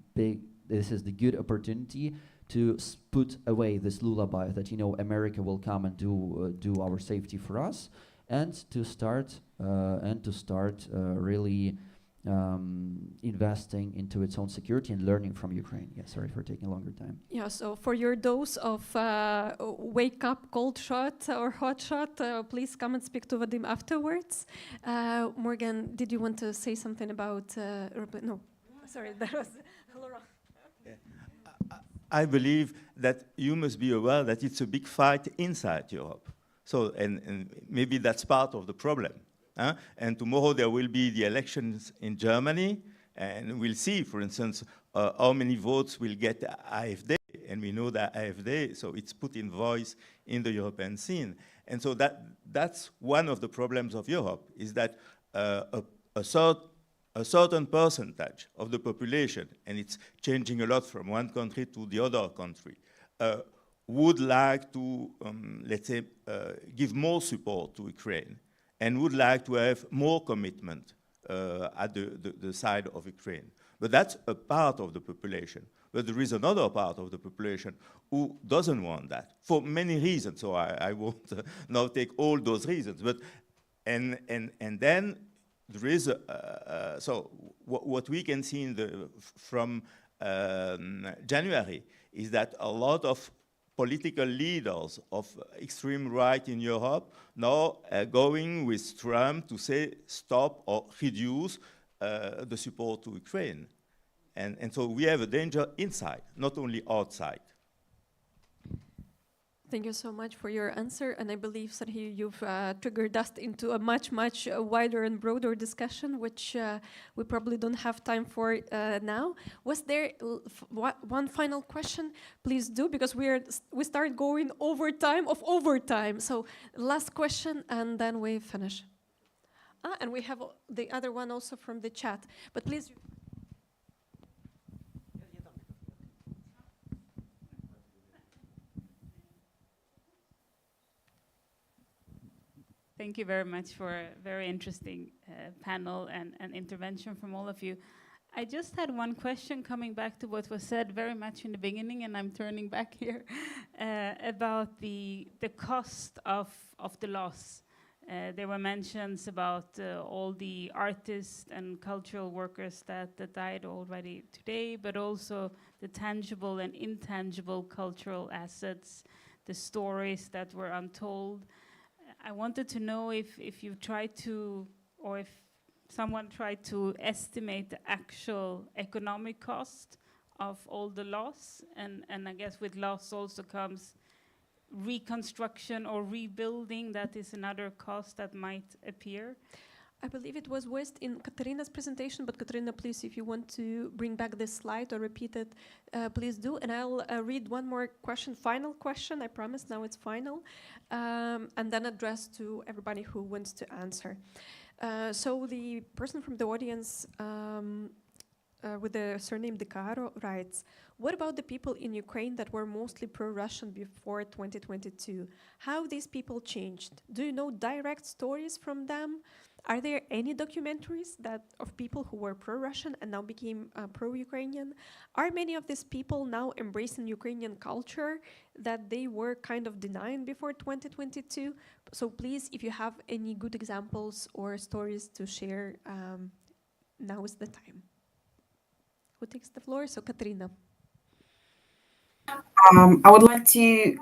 good opportunity to put away this lullaby that America will come and do our safety for us, and to start really investing into its own security and learning from Ukraine. Yeah, sorry for taking a longer time. Yeah, so for your dose of wake up cold shot or hot shot, please come and speak to Vadim afterwards. Morgan, did you want to say something about... no, sorry, that was... Laura. I believe that you must be aware that it's a big fight inside Europe. So, and maybe that's part of the problem. And tomorrow there will be the elections in Germany, and we'll see, for instance, how many votes will get AfD. And we know that AfD, so it's Putin's voice in the European scene. And so that's one of the problems of Europe, is that a certain percentage of the population, and it's changing a lot from one country to the other country, would like to, let's say, give more support to Ukraine, and would like to have more commitment at the side of Ukraine. But that's a part of the population. But there is another part of the population who doesn't want that, for many reasons. So I won't now take all those reasons. But and then there is so what we can see from January is that a lot of political leaders of extreme right in Europe now are going with Trump to say stop or reduce the support to Ukraine. And so we have a danger inside, not only outside. Thank you so much for your answer, and I believe, Serhiy, you've triggered us into a much wider and broader discussion, which we probably don't have time for now. Was there one final question? Please do, because we start going overtime of overtime. So last question, and then we finish. And we have the other one also from the chat, but please. Thank you very much for a very interesting panel and intervention from all of you. I just had one question coming back to what was said very much in the beginning, and I'm turning back here, about the cost of the loss. There were mentions about all the artists and cultural workers that died already today, but also the tangible and intangible cultural assets, the stories that were untold. I wanted to know if you tried to, or if someone tried to estimate the actual economic cost of all the loss, and I guess with loss also comes reconstruction or rebuilding. That is another cost that might appear. I believe it was voiced in Katarina's presentation, but Katarina, please, if you want to bring back this slide or repeat it, please do. And I'll read one more question, final question, I promise, now it's final, and then address to everybody who wants to answer. So the person from the audience with the surname De Caro writes, what about the people in Ukraine that were mostly pro-Russian before 2022? How these people changed? Do you know direct stories from them? Are there any documentaries of people who were pro-Russian and now became pro-Ukrainian? Are many of these people now embracing Ukrainian culture that they were kind of denying before 2022? So please, if you have any good examples or stories to share, now is the time. Who takes the floor? So Katrina. I would like to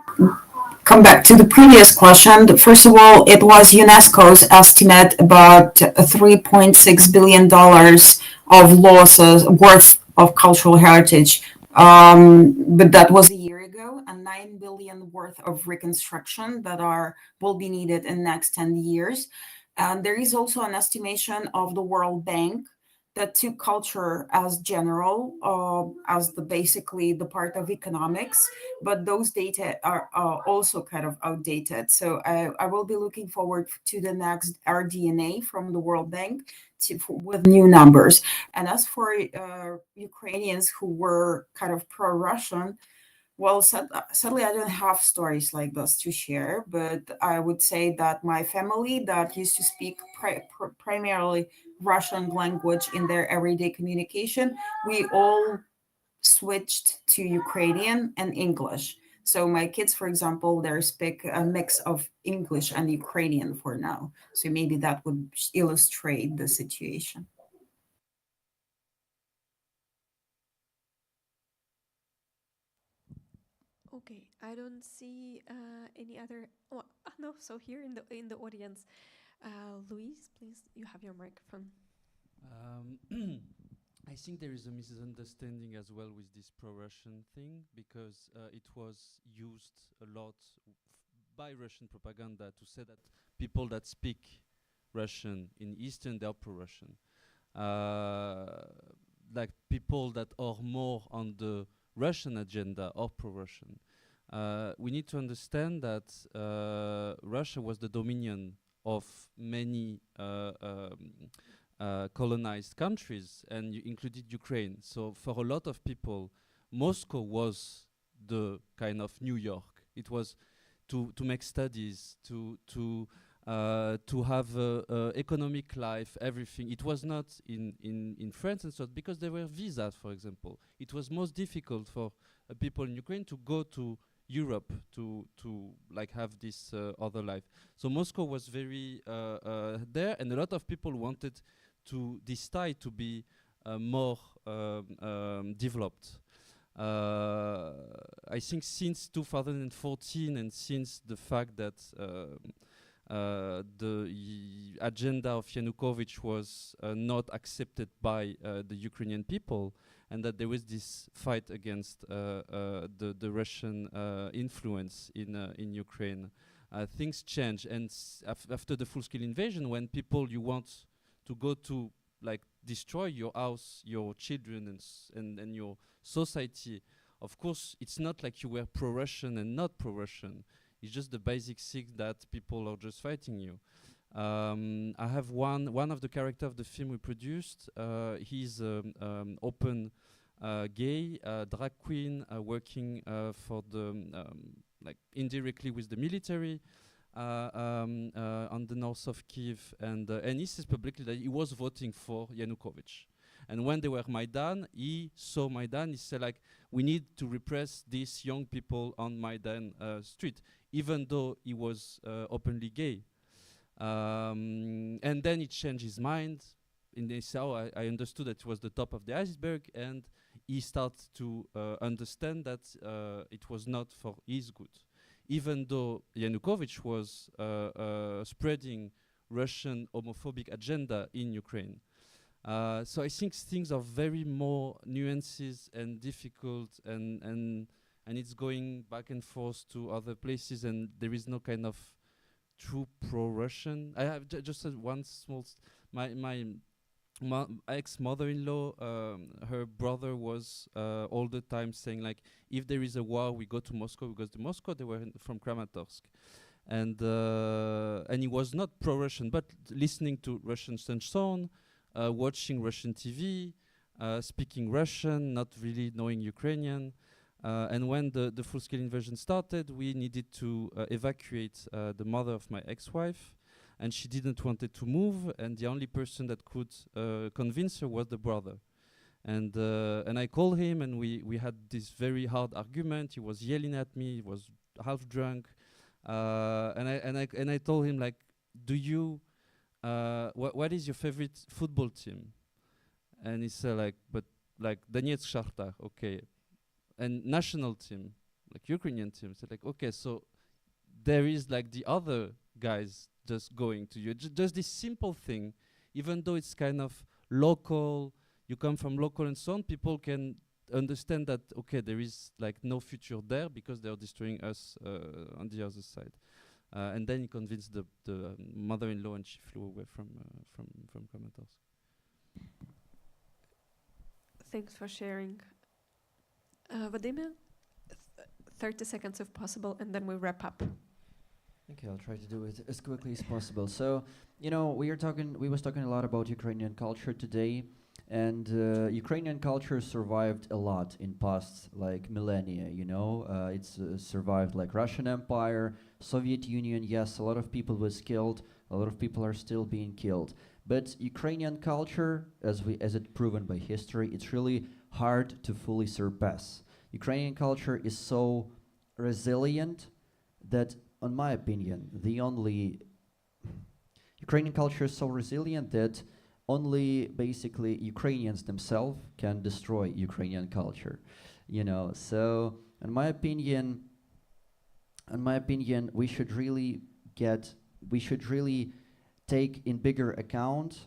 come back to the previous question. First of all, it was UNESCO's estimate about $3.6 billion of losses worth of cultural heritage. But that was a year ago, and $9 billion worth of reconstruction that will be needed in the next 10 years. And there is also an estimation of the World Bank that took culture as general, as basically the part of economics, but those data are also kind of outdated. So I will be looking forward to the next RDNA from the World Bank with new numbers. And as for Ukrainians who were kind of pro-Russian, Well, sadly, I don't have stories like this to share, but I would say that my family that used to speak primarily Russian language in their everyday communication, we all switched to Ukrainian and English. So my kids, for example, they speak a mix of English and Ukrainian for now. So maybe that would illustrate the situation. Okay, I don't see any other. Oh, no. So here in the audience, Louise, please, you have your microphone. I think there is a misunderstanding as well with this pro-Russian thing, because it was used a lot by Russian propaganda to say that people that speak Russian in Eastern, they are pro-Russian. Like people that are more on the Russian agenda are pro-Russian. We need to understand that Russia was the dominion of many colonized countries, and included Ukraine. So for a lot of people, Moscow was the kind of New York. It was to make studies, to have economic life, everything. It was not in France and so on, because there were visas, for example. It was most difficult for people in Ukraine to go to Europe to like have this other life. So Moscow was very there, and a lot of people wanted to this tie to be more developed. I think since 2014, and since the fact that the agenda of Yanukovych was not accepted by the Ukrainian people, and that there was this fight against the Russian influence in Ukraine, things change. And after the full-scale invasion, when people you want to go to like destroy your house, your children, and your society, of course, it's not like you were pro-Russian and not pro-Russian. It's just the basic thing that people are just fighting you. I have one of the characters of the film we produced. He's open gay drag queen working for the like indirectly with the military on the north of Kiev, and he says publicly that he was voting for Yanukovych. And when they were Maidan, he saw Maidan. He said, like, we need to repress these young people on Maidan street, even though he was openly gay. And then he changed his mind. And they said, oh, I understood that it was the top of the iceberg, and he started to understand that it was not for his good. Even though Yanukovych was spreading Russian homophobic agenda in Ukraine. So I think things are very more nuances and difficult, and it's going back and forth to other places, and there is no kind of true pro-Russian. I have just said one small. My ex-mother-in-law, her brother was all the time saying, like, if there is a war, we go to Moscow. Because to Moscow, they were from Kramatorsk. And he was not pro-Russian, but listening to Russian chanson, watching Russian TV, speaking Russian, not really knowing Ukrainian. And when the full-scale invasion started, we needed to evacuate the mother of my ex-wife, and she didn't want to move, and the only person that could convince her was the brother. And I called him, and we had this very hard argument. He was yelling at me. He was half drunk, and I told him, like, do you what is your favorite football team? And he said, like, but like Donetsk Shakhtar, okay, and national team, like Ukrainian team. So like, okay, so there is like the other guys just going to you. Just this simple thing, even though it's kind of local, you come from local and so on, people can understand that, okay, there is like no future there because they're destroying us on the other side. And then he convinced the mother-in-law, and she flew away from Kramatorsk. Thanks for sharing. Vadim, 30 seconds if possible, and then we wrap up. Okay, I'll try to do it as quickly as possible. So, you know, we was talking a lot about Ukrainian culture today, And Ukrainian culture survived a lot in past like millennia, you know. It's survived like Russian Empire, Soviet Union. Yes, a lot of people was killed. A lot of people are still being killed. But Ukrainian culture, as it proven by history, it's really hard to fully surpass. Ukrainian culture is so resilient that, in my opinion, Ukrainian culture is so resilient that only basically Ukrainians themselves can destroy Ukrainian culture, you know. So, in my opinion, we should really take in bigger account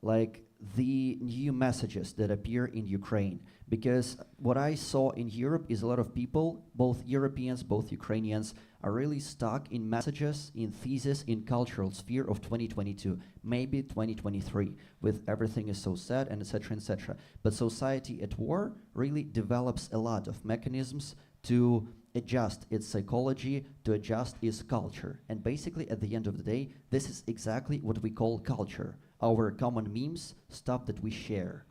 like the new messages that appear in Ukraine. Because what I saw in Europe is a lot of people, both Europeans, both Ukrainians, are really stuck in messages, in thesis, in cultural sphere of 2022, maybe 2023, with everything is so sad and etc., etc. But society at war really develops a lot of mechanisms to adjust its psychology, to adjust its culture. And basically, at the end of the day, this is exactly what we call culture. Our common memes, stuff that we share.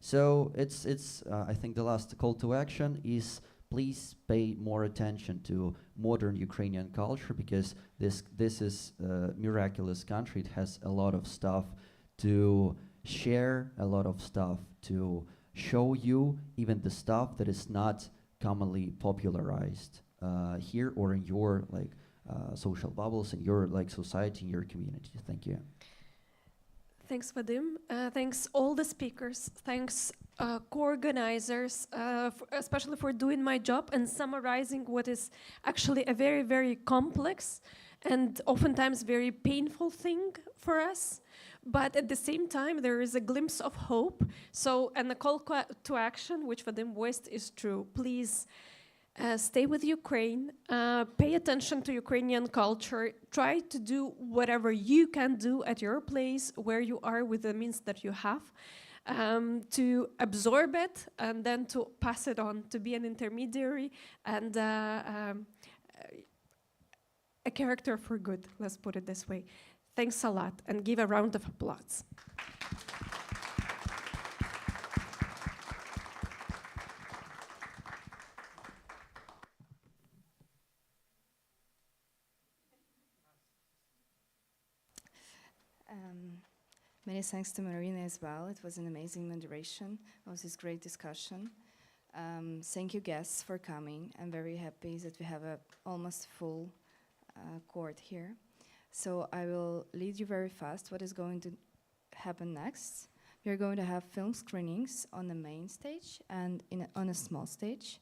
So I think the last call to action is please pay more attention to modern Ukrainian culture, because this is a miraculous country. It has a lot of stuff to share, a lot of stuff to show you, even the stuff that is not commonly popularized here or in your like social bubbles, in your like society, in your community. Thank you. Thanks, Vadim. Thanks all the speakers. Thanks co-organizers, especially for doing my job and summarizing what is actually a very, very complex and oftentimes very painful thing for us. But at the same time, there is a glimpse of hope. So, and the call to action, which Vadim voiced, is true. Please stay with Ukraine, pay attention to Ukrainian culture, try to do whatever you can do at your place, where you are, with the means that you have, to absorb it and then to pass it on, to be an intermediary and a character for good, let's put it this way. Thanks a lot, and give a round of applause. Many thanks to Marina as well. It was an amazing moderation. It was this great discussion. Thank you, guests, for coming. I'm very happy that we have a almost full court here. So I will lead you very fast. What is going to happen next? We are going to have film screenings on the main stage and on a small stage.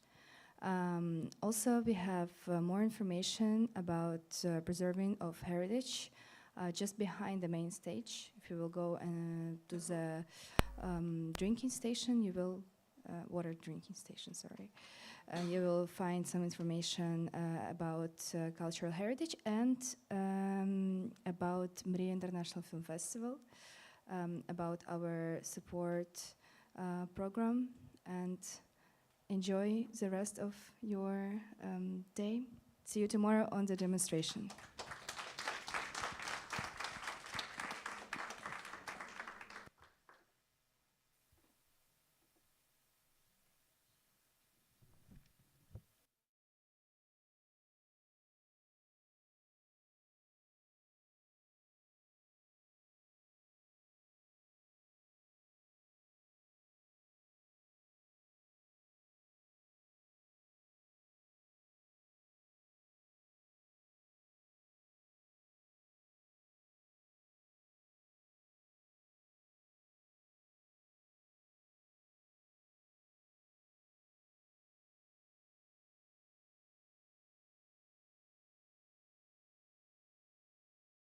Also, we have more information about preserving of heritage just behind the main stage. If you will go to the drinking station, you will, water drinking station, sorry. You will find some information about cultural heritage and about Mriya International Film Festival, about our support program, and enjoy the rest of your day. See you tomorrow on the demonstration.